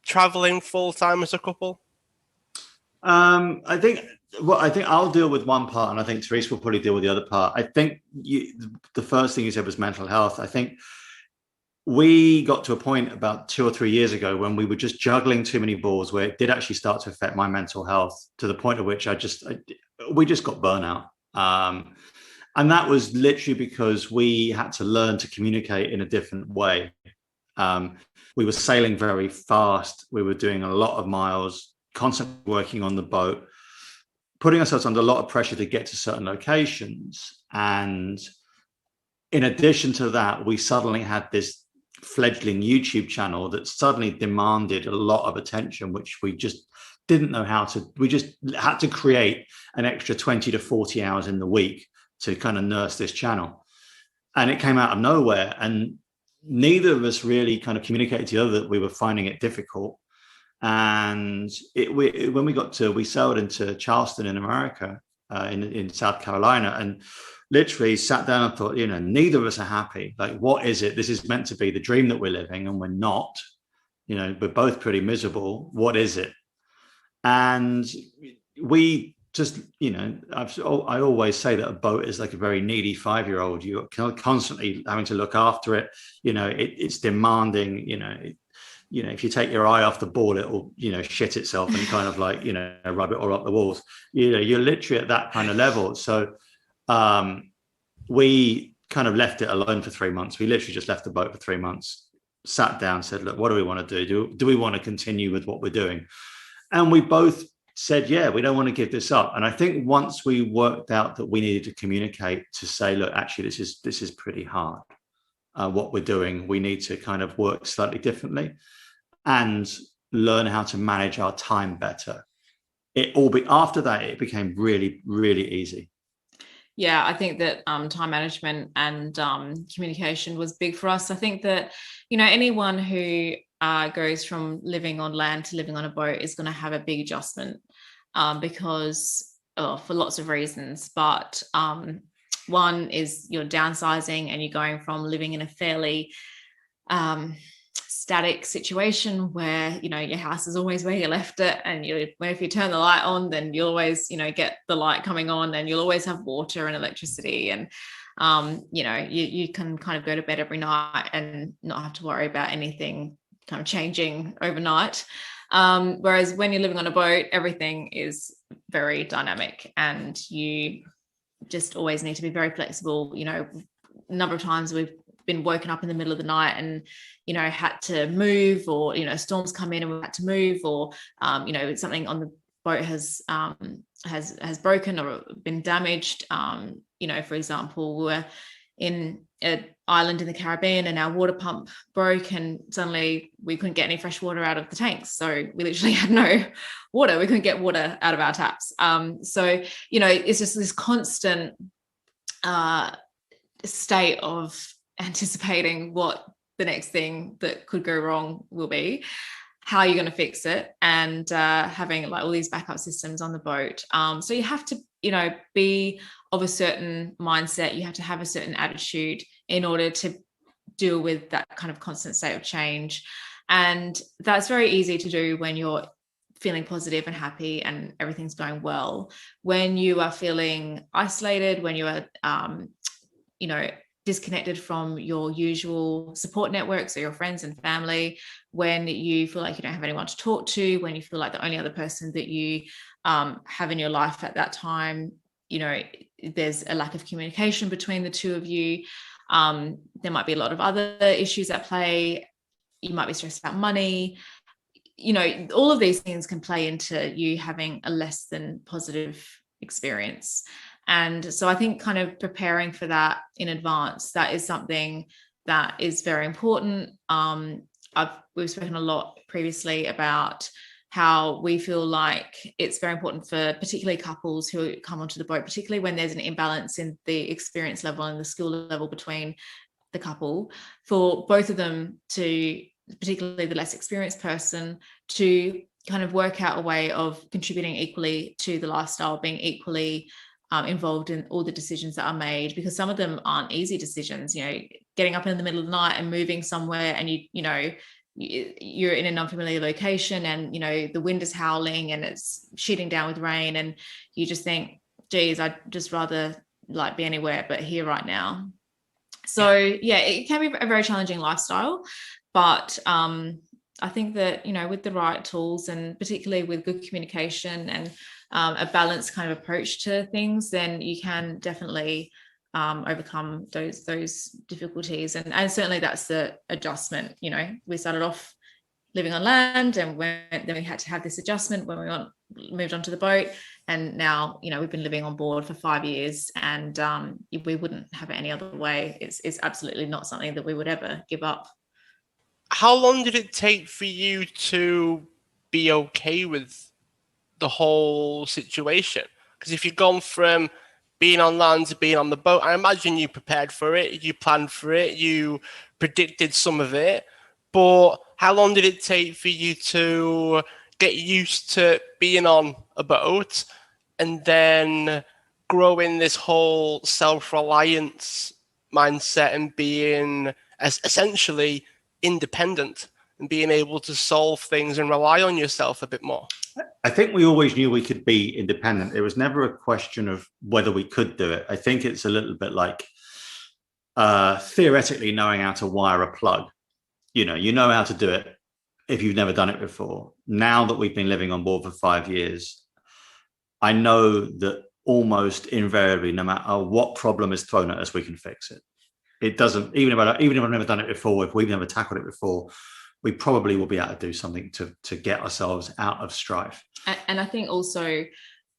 traveling full time as a couple? I think I'll deal with one part, and I think Terysa will probably deal with the other part. I think the first thing you said was mental health. I think we got to a point about 2 or 3 years ago when we were just juggling too many balls, where it did actually start to affect my mental health, to the point at which we just got burnout. And that was literally because we had to learn to communicate in a different way. We were sailing very fast. We were doing a lot of miles, constantly working on the boat, putting ourselves under a lot of pressure to get to certain locations. And in addition to that, we suddenly had this fledgling YouTube channel that suddenly demanded a lot of attention, which we just didn't know how to. We just had to create an extra 20 to 40 hours in the week to kind of nurse this channel. And it came out of nowhere. And neither of us really kind of communicated to the other that we were finding it difficult. And when we sailed into Charleston in America, in South Carolina, and literally sat down and thought, neither of us are happy. Like, what is it? This is meant to be the dream that we're living, and we're not. We're both pretty miserable. What is it? And we just, I always say that a boat is like a very needy 5-year-old. You're constantly having to look after it. It's demanding. If you take your eye off the ball, it will, shit itself and kind of like, rub it all up the walls. You're literally at that kind of level. So we kind of left it alone for 3 months. We literally just left the boat for 3 months, sat down, said, look, what do we want to do? Do we want to continue with what we're doing? And we both said, yeah, we don't want to give this up. And I think once we worked out that we needed to communicate to say, look, actually, this is pretty hard. What we're doing, we need to kind of work slightly differently and learn how to manage our time better. After that, it became really, really easy. Yeah, I think that time management and communication was big for us. I think that, anyone who goes from living on land to living on a boat is going to have a big adjustment because for lots of reasons. But one is you're downsizing and you're going from living in a fairly static situation where, your house is always where you left it. And if you turn the light on, then you'll always, get the light coming on, and you'll always have water and electricity. And, you can kind of go to bed every night and not have to worry about anything kind of changing overnight. Whereas when you're living on a boat, everything is very dynamic and you just always need to be very flexible. A number of times we've been woken up in the middle of the night and had to move, or storms come in and we've had to move, or something on the boat has broken or been damaged. For example, we were in an island in the Caribbean and our water pump broke, and suddenly we couldn't get any fresh water out of the tanks, so we literally had no water. We couldn't get water out of our taps. So it's just this constant state of anticipating what the next thing that could go wrong will be, how you're going to fix it, and having like all these backup systems on the boat. So you have to, be of a certain mindset. You have to have a certain attitude in order to deal with that kind of constant state of change. And that's very easy to do when you're feeling positive and happy and everything's going well. When you are feeling isolated, when you are, disconnected from your usual support networks or your friends and family, when you feel like you don't have anyone to talk to, when you feel like the only other person that you have in your life at that time, there's a lack of communication between the two of you. There might be a lot of other issues at play. You might be stressed about money. All of these things can play into you having a less than positive experience. And so I think kind of preparing for that in advance, that is something that is very important. We've spoken a lot previously about how we feel like it's very important for particularly couples who come onto the boat, particularly when there's an imbalance in the experience level and the skill level between the couple, for both of them to, particularly the less experienced person, to kind of work out a way of contributing equally to the lifestyle, being equally involved in all the decisions that are made, because some of them aren't easy decisions. Getting up in the middle of the night and moving somewhere, and you're in an unfamiliar location, and the wind is howling and it's sheeting down with rain, and you just think, geez, I'd just rather be anywhere but here right now. So yeah, it can be a very challenging lifestyle, but I think that with the right tools, and particularly with good communication and a balanced kind of approach to things, then you can definitely overcome those difficulties. And certainly that's the adjustment. We started off living on land, and then we had to have this adjustment when we moved onto the boat, and now we've been living on board for 5 years, and we wouldn't have it any other way. It's absolutely not something that we would ever give up. How long did it take for you to be okay with the whole situation? Because if you've gone from being on land to being on the boat, I imagine you prepared for it, you planned for it, you predicted some of it, but how long did it take for you to get used to being on a boat and then growing this whole self-reliance mindset and being essentially independent and being able to solve things and rely on yourself a bit more? I think we always knew we could be independent. It was never a question of whether we could do it. I think it's a little bit like theoretically knowing how to wire a plug. You know how to do it if you've never done it before. Now that we've been living on board for 5 years, I know that almost invariably, no matter what problem is thrown at us, we can fix it. It doesn't, even if I've never done it before, if we've never tackled it before, we probably will be able to do something to get ourselves out of strife. And I think also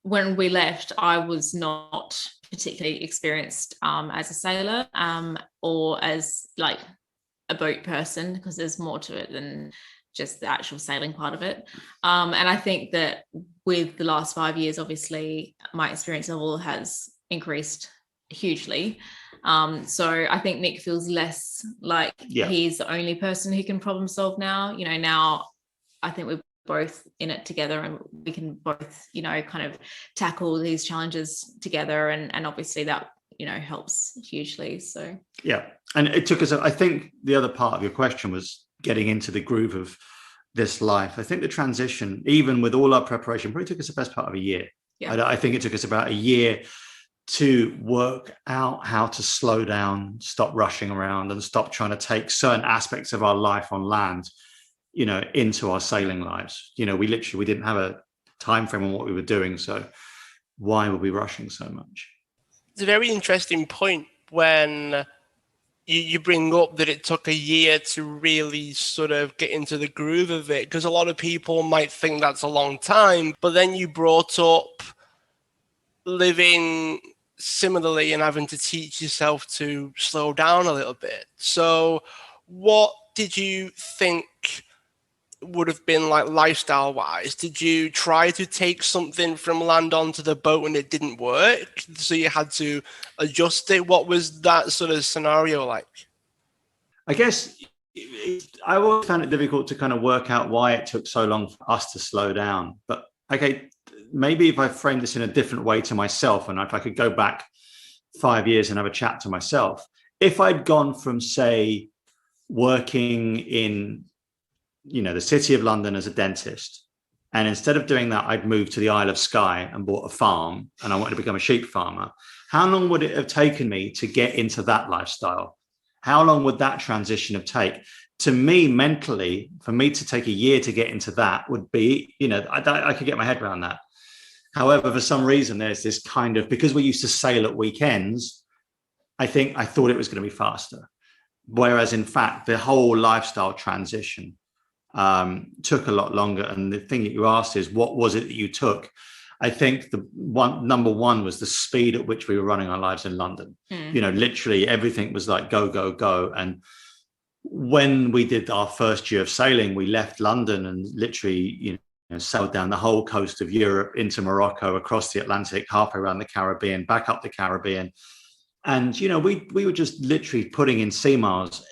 when we left, I was not particularly experienced as a sailor or as a boat person, because there's more to it than just the actual sailing part of it. And I think that with the last 5 years, obviously my experience level has increased hugely. So I think Nick feels less like he's the only person who can problem solve now. Now I think we're both in it together, and we can both, kind of tackle these challenges together. And obviously that, helps hugely. So, yeah. And it took us, I think the other part of your question was getting into the groove of this life. I think the transition, even with all our preparation, probably took us the best part of a year. Yeah. I think it took us about a year to work out how to slow down, stop rushing around, and stop trying to take certain aspects of our life on land, into our sailing lives. We didn't have a time frame on what we were doing. So why were we rushing so much? It's a very interesting point when you bring up that it took a year to really sort of get into the groove of it, because a lot of people might think that's a long time, but then you brought up living similarly and having to teach yourself to slow down a little bit. So what did you think would have been like lifestyle wise? Did you try to take something from land onto the boat and it didn't work, so you had to adjust it? What was that sort of scenario like? I guess I always found it difficult to kind of work out why it took so long for us to slow down. But okay, maybe if I frame this in a different way to myself, and if I could go back 5 years and have a chat to myself, if I'd gone from, say, working in the city of London as a dentist. And instead of doing that, I'd moved to the Isle of Skye and bought a farm, and I wanted to become a sheep farmer. How long would it have taken me to get into that lifestyle? How long would that transition have taken? To me, mentally, for me to take a year to get into that would be, I could get my head around that. However, for some reason, there's this kind of, because we used to sail at weekends, I thought it was going to be faster. Whereas in fact, the whole lifestyle transition took a lot longer. And the thing that you asked is, what was it that you took? I think number one was the speed at which we were running our lives in London. Literally everything was like go, go, go. And when we did our first year of sailing, we left London and literally, sailed down the whole coast of Europe into Morocco, across the Atlantic, halfway around the Caribbean, back up the Caribbean. And, we were just literally putting in sea miles,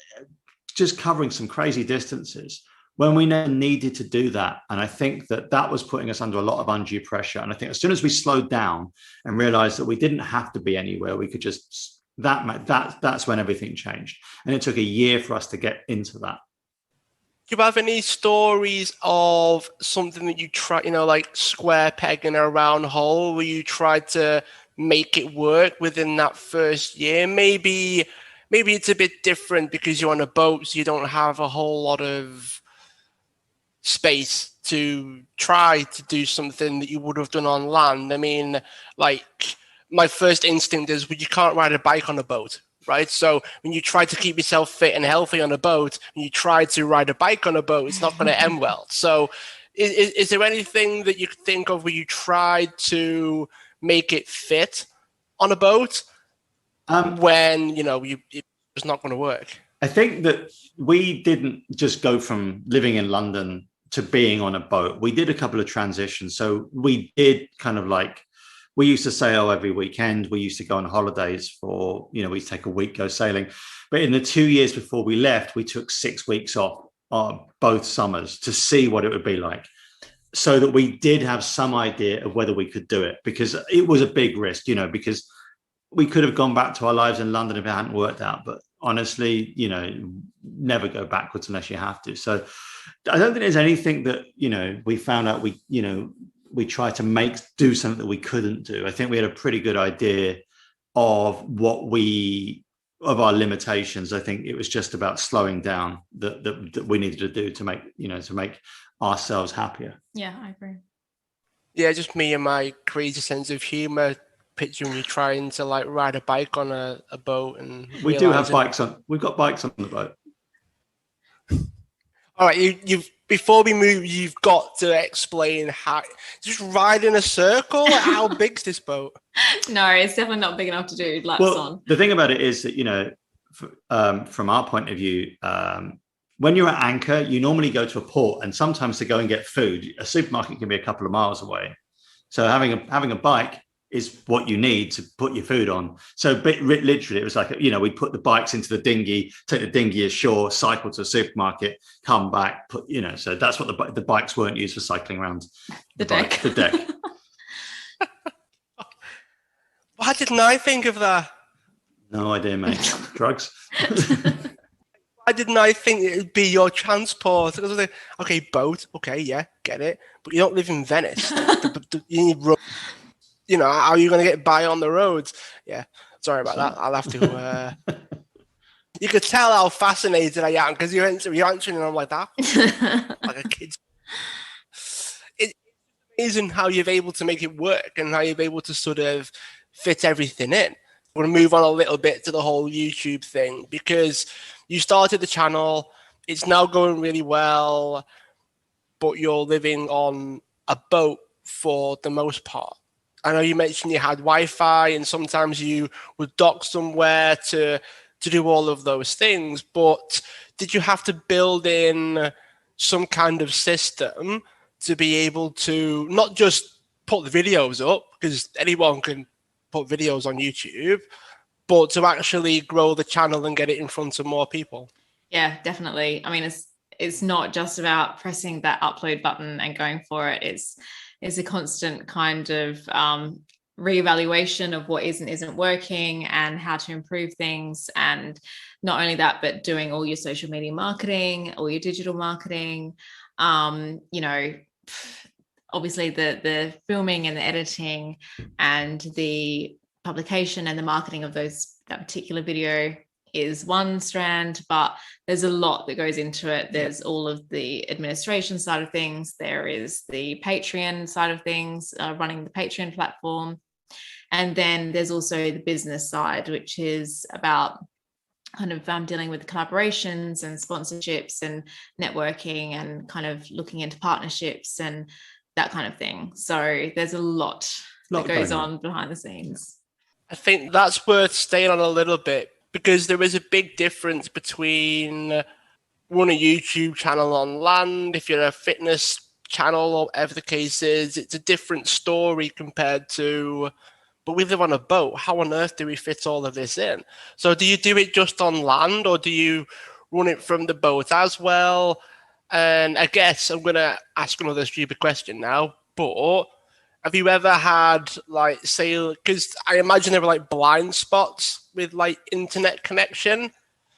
just covering some crazy distances when we never needed to do that. And I think that was putting us under a lot of undue pressure. And I think as soon as we slowed down and realized that we didn't have to be anywhere, we could just, that's when everything changed. And it took a year for us to get into that. Do you have any stories of something that you try, like square peg in a round hole, where you tried to make it work within that first year? Maybe it's a bit different because you're on a boat, so you don't have a whole lot of space to try to do something that you would have done on land. I mean, like, my first instinct is, well, you can't ride a bike on a boat, right? So when you try to keep yourself fit and healthy on a boat, and you try to ride a bike on a boat, it's not going to end well. So is there anything that you think of where you tried to make it fit on a boat when, it was not going to work? I think that we didn't just go from living in London to being on a boat. We did a couple of transitions. So we did kind of like, we used to sail every weekend. We used to go on holidays for, we'd take a week, go sailing. But in the 2 years before we left, we took 6 weeks off both summers to see what it would be like, so that we did have some idea of whether we could do it, because it was a big risk, because we could have gone back to our lives in London if it hadn't worked out. But honestly, never go backwards unless you have to. So I don't think there's anything that, we found out we tried to do something that we couldn't do. I think we had a pretty good idea of our limitations. I think it was just about slowing down that we needed to do to make ourselves happier. Yeah, I agree. Yeah, just me and my crazy sense of humor, picturing you trying to like ride a bike on a boat. And we do have bikes on. We've got bikes on the boat. All right, you've before we move, you've got to explain how. Just ride in a circle. How big's this boat? No, it's definitely not big enough to do laps on. The thing about it is that from our point of view, when you're at anchor, you normally go to a port, and sometimes to go and get food, a supermarket can be a couple of miles away. So having a bike is what you need to put your food on. So literally, it was like, we'd put the bikes into the dinghy, take the dinghy ashore, cycle to a supermarket, come back, so that's what the bikes weren't used for cycling around the deck. The deck. Why didn't I think of that? No idea, mate. Drugs. Why didn't I think it would be your transport? I was like, okay, boat, okay, yeah, get it. But you don't live in Venice. You need roads. How are you going to get by on the roads? Yeah, sorry about that. I'll have to. You could tell how fascinated I am because you're answering and I'm like that, like a kid. It's amazing how you're able to make it work and how you're able to sort of fit everything in. We're going to move on a little bit to the whole YouTube thing, because you started the channel. It's now going really well, but you're living on a boat for the most part. I know you mentioned you had Wi-Fi and sometimes you would dock somewhere to do all of those things, but did you have to build in some kind of system to be able to not just put the videos up, because anyone can put videos on YouTube, but to actually grow the channel and get it in front of more people? Yeah, definitely. I mean, it's not just about pressing that upload button and going for it. It's a constant kind of reevaluation of what is and isn't working and how to improve things. And not only that, but doing all your social media marketing, all your digital marketing, you know, obviously the filming and the editing and the publication and the marketing of that particular video is one strand, but there's a lot that goes into it. There's all of the administration side of things. There is the Patreon side of things, running the Patreon platform. And then there's also the business side, which is about kind of dealing with collaborations and sponsorships and networking and kind of looking into partnerships and that kind of thing. So there's a lot that goes on behind the scenes. I think that's worth staying on a little bit, because there is a big difference between running a YouTube channel on land. If you're a fitness channel or whatever the case is, it's a different story compared to, but we live on a boat. How on earth do we fit all of this in? So do you do it just on land, or do you run it from the boat as well? And I guess I'm going to ask another stupid question now, but have you ever had, like, say, because I imagine there were like blind spots with like internet connection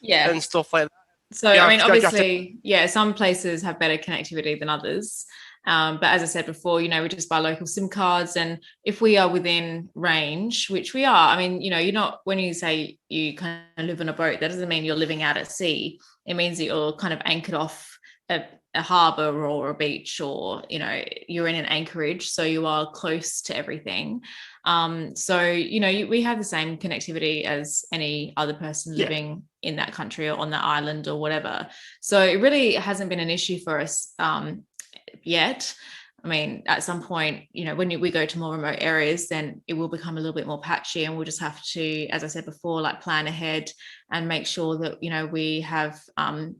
and stuff like that. So, I mean, obviously, some places have better connectivity than others. But as I said before, you know, we just buy local SIM cards. And if we are within range, which we are, I mean, you know, you're not, when you say you kind of live on a boat, that doesn't mean you're living out at sea. It means that you're kind of anchored off a harbour or a beach, or, you know, you're in an anchorage, so you are close to everything. So, you know, we have the same connectivity as any other person living in that country or on that island or whatever. So it really hasn't been an issue for us yet. I mean, at some point, you know, when we go to more remote areas, then it will become a little bit more patchy, and we'll just have to, as I said before, like plan ahead and make sure that, you know, we have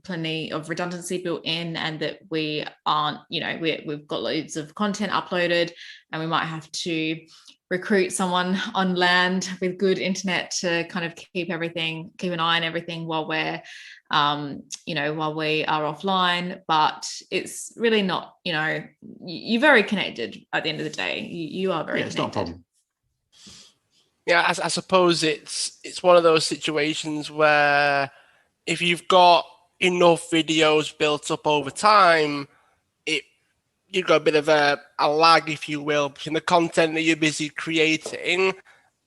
plenty of redundancy built in, and that we aren't, you know, we've got loads of content uploaded, and we might have to recruit someone on land with good internet to kind of keep an eye on everything while we're while we are offline. But it's really not, you know, you're very connected at the end of the day. You are very connected. It's not a problem. Yeah, I suppose it's one of those situations where if you've got enough videos built up over time, you've got a bit of a lag, if you will, between the content that you're busy creating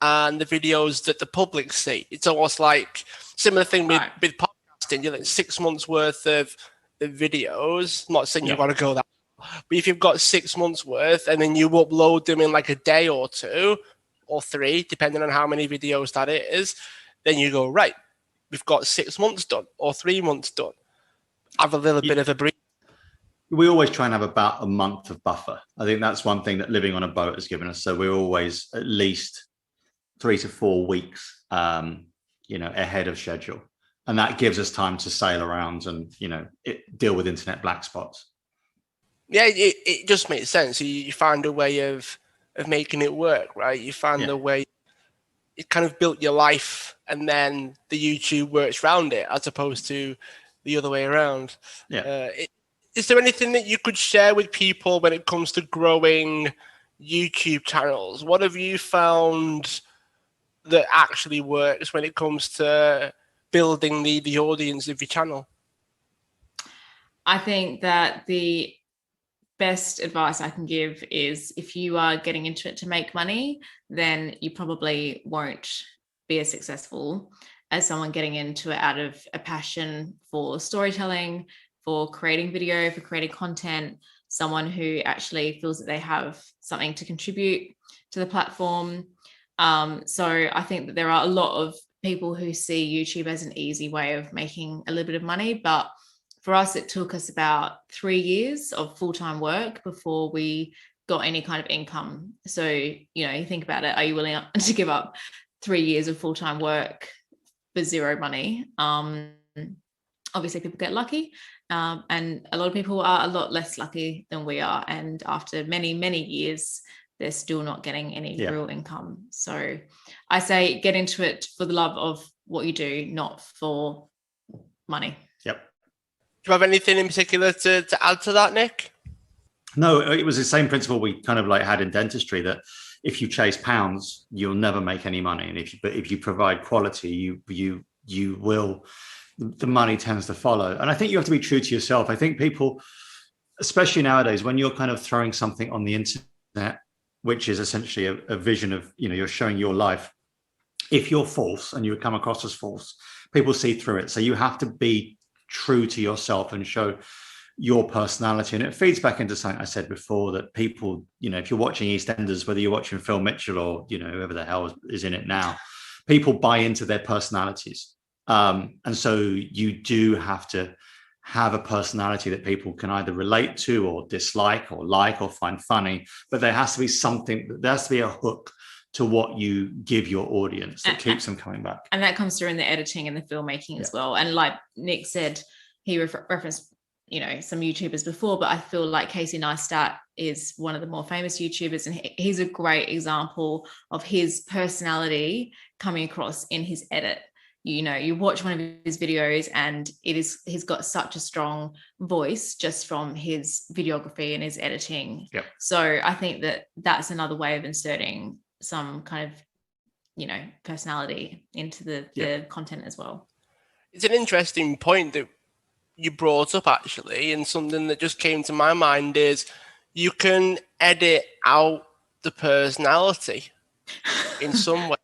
and the videos that the public see. It's almost like similar thing with podcasting. You're like 6 months worth of videos. I'm not saying you want to go that, but if you've got 6 months worth and then you upload them in like a day or two or three, depending on how many videos that is, then you go, right, we've got 6 months done or 3 months done. Have a little bit of a break. We always try and have about a month of buffer. I think that's one thing that living on a boat has given us. So we're always at least 3 to 4 weeks, ahead of schedule. And that gives us time to sail around and, deal with internet black spots. Yeah, it just makes sense. You find a way of making it work, right? You find a way, it kind of built your life, and then the YouTube works around it as opposed to the other way around. Yeah. Is there anything that you could share with people when it comes to growing YouTube channels? What have you found that actually works when it comes to building the audience of your channel? I think that the best advice I can give is, if you are getting into it to make money, then you probably won't be as successful as someone getting into it out of a passion for storytelling, for creating video, for creating content, someone who actually feels that they have something to contribute to the platform. So I think that there are a lot of people who see YouTube as an easy way of making a little bit of money, but for us, it took us about 3 years of full-time work before we got any kind of income. So, you think about it, are you willing to give up 3 years of full-time work for zero money? Obviously, people get lucky, and a lot of people are a lot less lucky than we are. And after many, many years, they're still not getting any real income. So I say get into it for the love of what you do, not for money. Yep. Do you have anything in particular to add to that, Nick? No, it was the same principle we kind of like had in dentistry, that if you chase pounds, you'll never make any money. And if you provide quality, you will, the money tends to follow. And I think you have to be true to yourself. I think people, especially nowadays, when you're kind of throwing something on the internet, which is essentially a vision of, you're showing your life. If you're false and you come across as false, people see through it. So you have to be true to yourself and show your personality. And it feeds back into something I said before, that people, if you're watching EastEnders, whether you're watching Phil Mitchell or, whoever the hell is in it now, people buy into their personalities. And so you do have to have a personality that people can either relate to or dislike or like or find funny, but there has to be a hook to what you give your audience that keeps them coming back. And that comes through in the editing and the filmmaking as well. And like Nick said, he referenced, some YouTubers before, but I feel like Casey Neistat is one of the more famous YouTubers, and he's a great example of his personality coming across in his edit. You watch one of his videos and he's got such a strong voice just from his videography and his editing. Yep. So I think that's another way of inserting some kind of, personality into the content as well. It's an interesting point that you brought up, actually, and something that just came to my mind is you can edit out the personality in some way.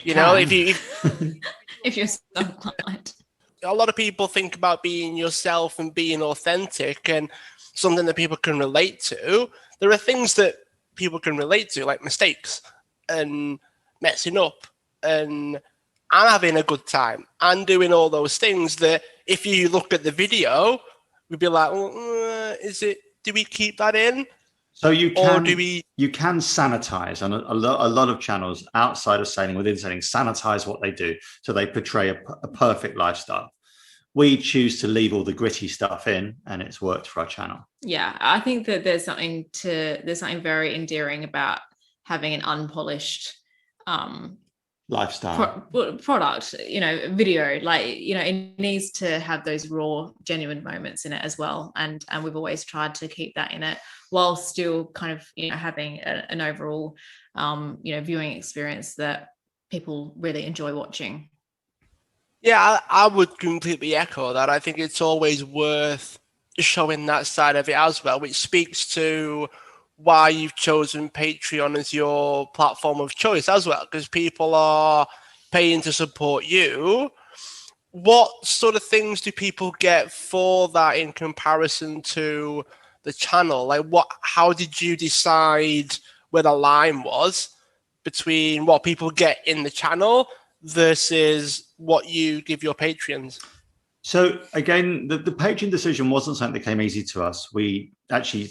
If you're so inclined. A lot of people think about being yourself and being authentic and something that people can relate to. There are things that people can relate to, like mistakes and messing up and having a good time and doing all those things that if you look at the video, we'd be like, well, do we keep that in? So you can sanitize, and a lot of channels outside of sailing, within sailing, sanitize what they do. So they portray a perfect lifestyle. We choose to leave all the gritty stuff in, and it's worked for our channel. Yeah, I think that there's something very endearing about having an unpolished lifestyle product, video. Like, it needs to have those raw, genuine moments in it as well. And we've always tried to keep that in it, while still kind of, having an overall, viewing experience that people really enjoy watching. Yeah, I would completely echo that. I think it's always worth showing that side of it as well, which speaks to why you've chosen Patreon as your platform of choice as well, because people are paying to support you. What sort of things do people get for that in comparison to the channel? Like, how did you decide where the line was between what people get in the channel versus what you give your Patreons? So again, the Patreon decision wasn't something that came easy to us. We actually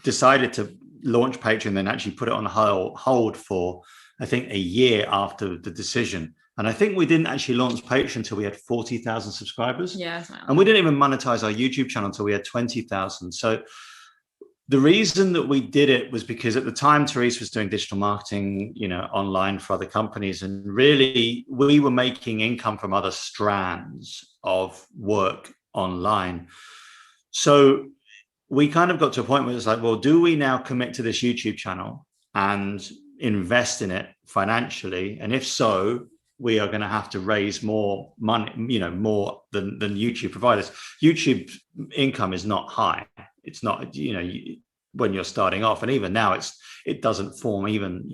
decided to launch Patreon, then actually put it on hold for, I think, a year after the decision. And I think we didn't actually launch Patreon until we had 40,000 subscribers. Yeah. And we didn't even monetize our YouTube channel until we had 20,000. So the reason that we did it was because at the time, Terysa was doing digital marketing, online for other companies. And really, we were making income from other strands of work online. So we kind of got to a point where it's like, well, do we now commit to this YouTube channel and invest in it financially? And if so, we are going to have to raise more money, more than YouTube providers. YouTube income is not high. It's not, when you're starting off, and even now it doesn't form even,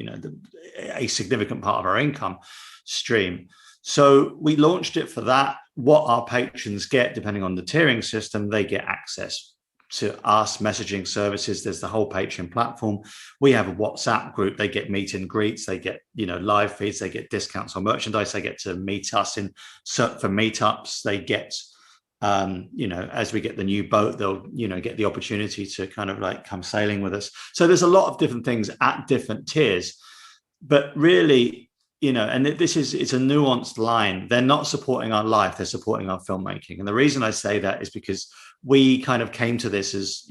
a significant part of our income stream. So we launched it for that. What our patrons get, depending on the tiering system, they get access to us messaging services. There's the whole Patreon platform. We have a WhatsApp group. They get meet and greets. They get, live feeds. They get discounts on merchandise. They get to meet us for meetups. They get, as we get the new boat, they'll, get the opportunity to kind of like come sailing with us. So there's a lot of different things at different tiers, but really, and it's a nuanced line. They're not supporting our life. They're supporting our filmmaking. And the reason I say that is because we kind of came to this as,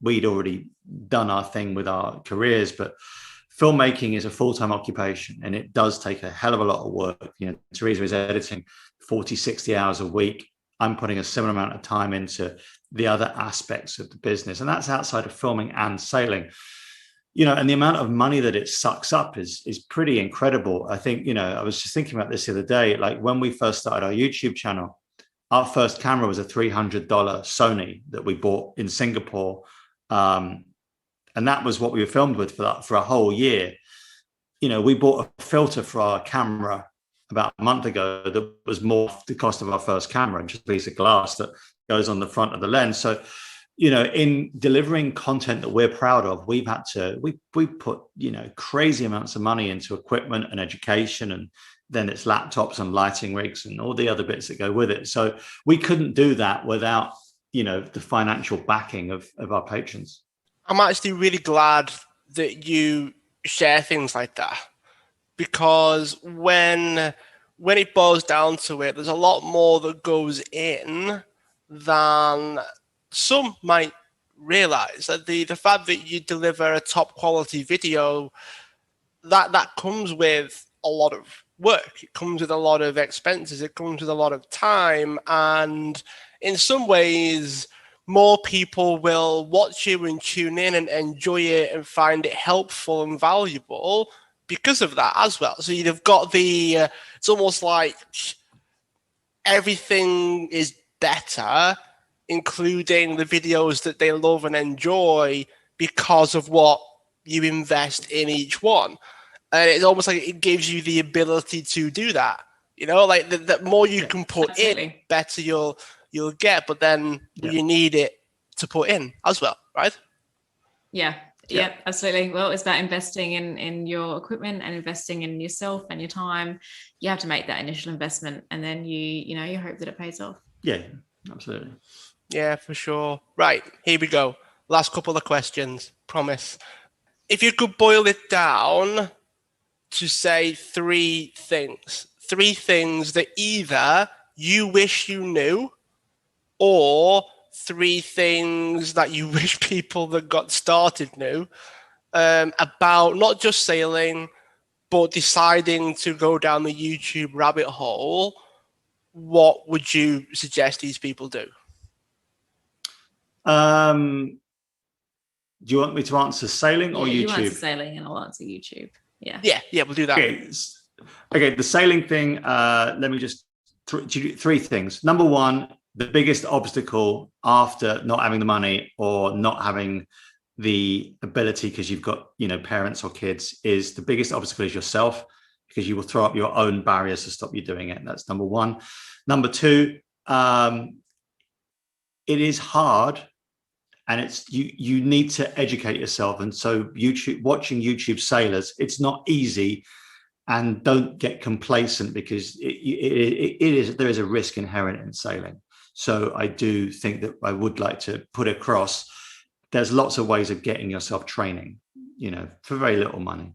we'd already done our thing with our careers, but filmmaking is a full-time occupation and it does take a hell of a lot of work. Terysa is editing 40, 60 hours a week. I'm putting a similar amount of time into the other aspects of the business, and that's outside of filming and sailing. and the amount of money that it sucks up is pretty incredible. I think, I was just thinking about this the other day, like when we first started our YouTube channel, our first camera was a $300 Sony that we bought in Singapore. And that was what we were filmed with for a whole year. We bought a filter for our camera about a month ago that was more the cost of our first camera, just a piece of glass that goes on the front of the lens. So, in delivering content that we're proud of, we put, crazy amounts of money into equipment and education, and then it's laptops and lighting rigs and all the other bits that go with it. So we couldn't do that without, the financial backing of our patrons. I'm actually really glad that you share things like that, because when it boils down to it, there's a lot more that goes in than some might realize. That the fact that you deliver a top quality video, that comes with a lot of work. It comes with a lot of expenses. It comes with a lot of time. And in some ways, more people will watch you and tune in and enjoy it and find it helpful and valuable because of that as well. So you've got it's almost like everything is better, including the videos that they love and enjoy, because of what you invest in each one. And it's almost like it gives you the ability to do that. Like the more you can put absolutely. in, better you'll get. But then you need it to put in as well, right? Yeah, absolutely. Well, it's about investing in your equipment and investing in yourself and your time. You have to make that initial investment, and then you hope that it pays off. Yeah, absolutely. Yeah, for sure. Right, here we go. Last couple of questions, promise. If you could boil it down to say three things that either you wish you knew, or three things that you wish people that got started knew, about not just sailing, but deciding to go down the YouTube rabbit hole, what would you suggest these people do? Do you want me to answer sailing or YouTube? You answer sailing and I'll answer YouTube. Yeah, we'll do that. Okay, the sailing thing, let me just three things. Number one, the biggest obstacle after not having the money or not having the ability, because you've got parents or kids, is the biggest obstacle is yourself, because you will throw up your own barriers to stop you doing it. That's number one. Number two, it is hard, and it's you need to educate yourself. And so watching YouTube sailors, it's not easy, and don't get complacent, because there is a risk inherent in sailing. So I do think that I would like to put across, there's lots of ways of getting yourself training, for very little money.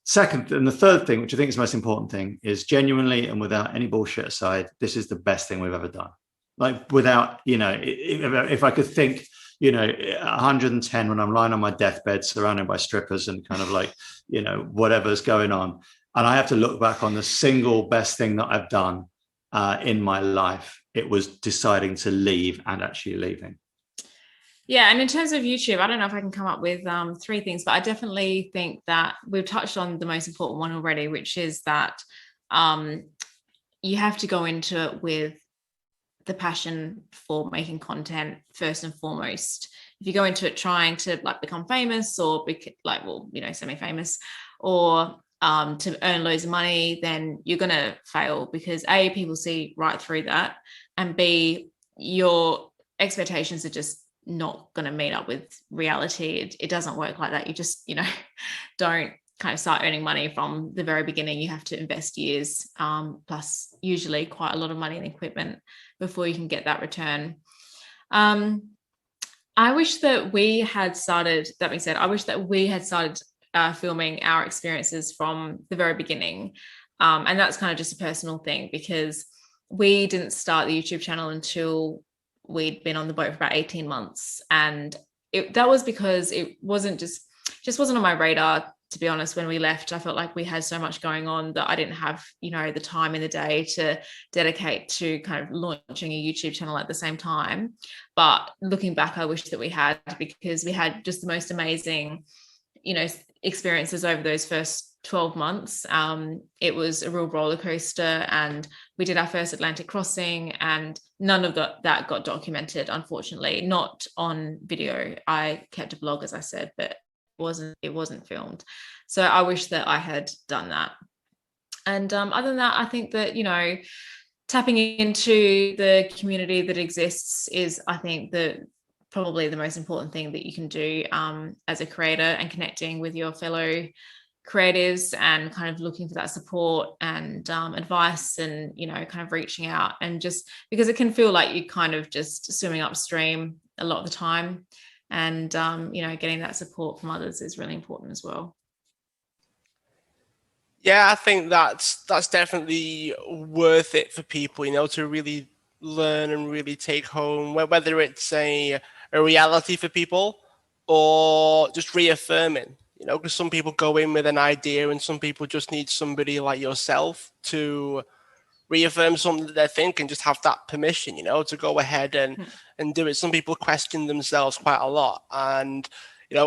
Second, and the third thing, which I think is the most important thing, is genuinely and without any bullshit aside, this is the best thing we've ever done. Like without, if I could think, 110 when I'm lying on my deathbed surrounded by strippers and kind of like, whatever's going on. And I have to look back on the single best thing that I've done in my life. It was deciding to leave and actually leaving. Yeah, and in terms of YouTube, I don't know if I can come up with three things, but I definitely think that we've touched on the most important one already, which is that you have to go into it with the passion for making content first and foremost. If you go into it trying to become famous or semi-famous, or to earn loads of money, then you're going to fail, because A, people see right through that, and B, your expectations are just not going to meet up with reality. It doesn't work like that. You just, don't kind of start earning money from the very beginning. You have to invest years, plus usually quite a lot of money in equipment before you can get that return. I wish that we had started, that being said, I wish that we had started filming our experiences from the very beginning. And that's kind of just a personal thing, because we didn't start the YouTube channel until we'd been on the boat for about 18 months. And that was because it wasn't just wasn't on my radar, to be honest. When we left, I felt like we had so much going on that I didn't have, the time in the day to dedicate to kind of launching a YouTube channel at the same time. But looking back, I wish that we had, because we had just the most amazing experiences over those first 12 months. It was a real roller coaster, and we did our first Atlantic crossing, and none of that got documented, unfortunately, not on video. I kept a blog, as I said, but it wasn't filmed. So I wish that I had done that. And other than that, I think that, tapping into the community that exists is, I think, probably the most important thing that you can do as a creator, and connecting with your fellow creatives and kind of looking for that support and advice, and kind of reaching out, and just because it can feel like you're kind of just swimming upstream a lot of the time, and getting that support from others is really important as well. Yeah, I think that's definitely worth it for people, to really learn and really take home, whether it's a reality for people or just reaffirming, because some people go in with an idea and some people just need somebody like yourself to reaffirm something that they're thinking, just have that permission, to go ahead and do it. Some people question themselves quite a lot, and,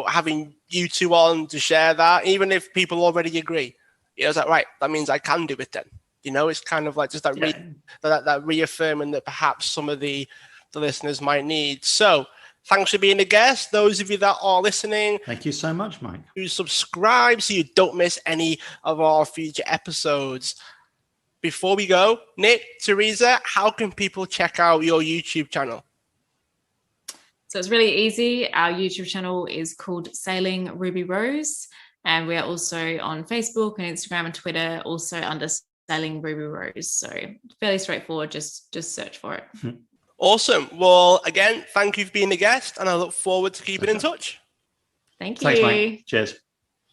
having you two on to share that, even if people already agree, it's like, right, that means I can do it then. It's kind of like just that, that reaffirming that perhaps some of the listeners might need. So thanks for being a guest. Those of you that are listening, thank you so much, Mike. Do subscribe so you don't miss any of our future episodes. Before we go, Nick, Terysa, how can people check out your YouTube channel? So it's really easy. Our YouTube channel is called Sailing Ruby Rose. And we are also on Facebook and Instagram and Twitter, also under Sailing Ruby Rose. So fairly straightforward, just search for it. Awesome. Well, again, thank you for being a guest, and I look forward to keeping in touch. Thank you. Thanks, Mike. Cheers.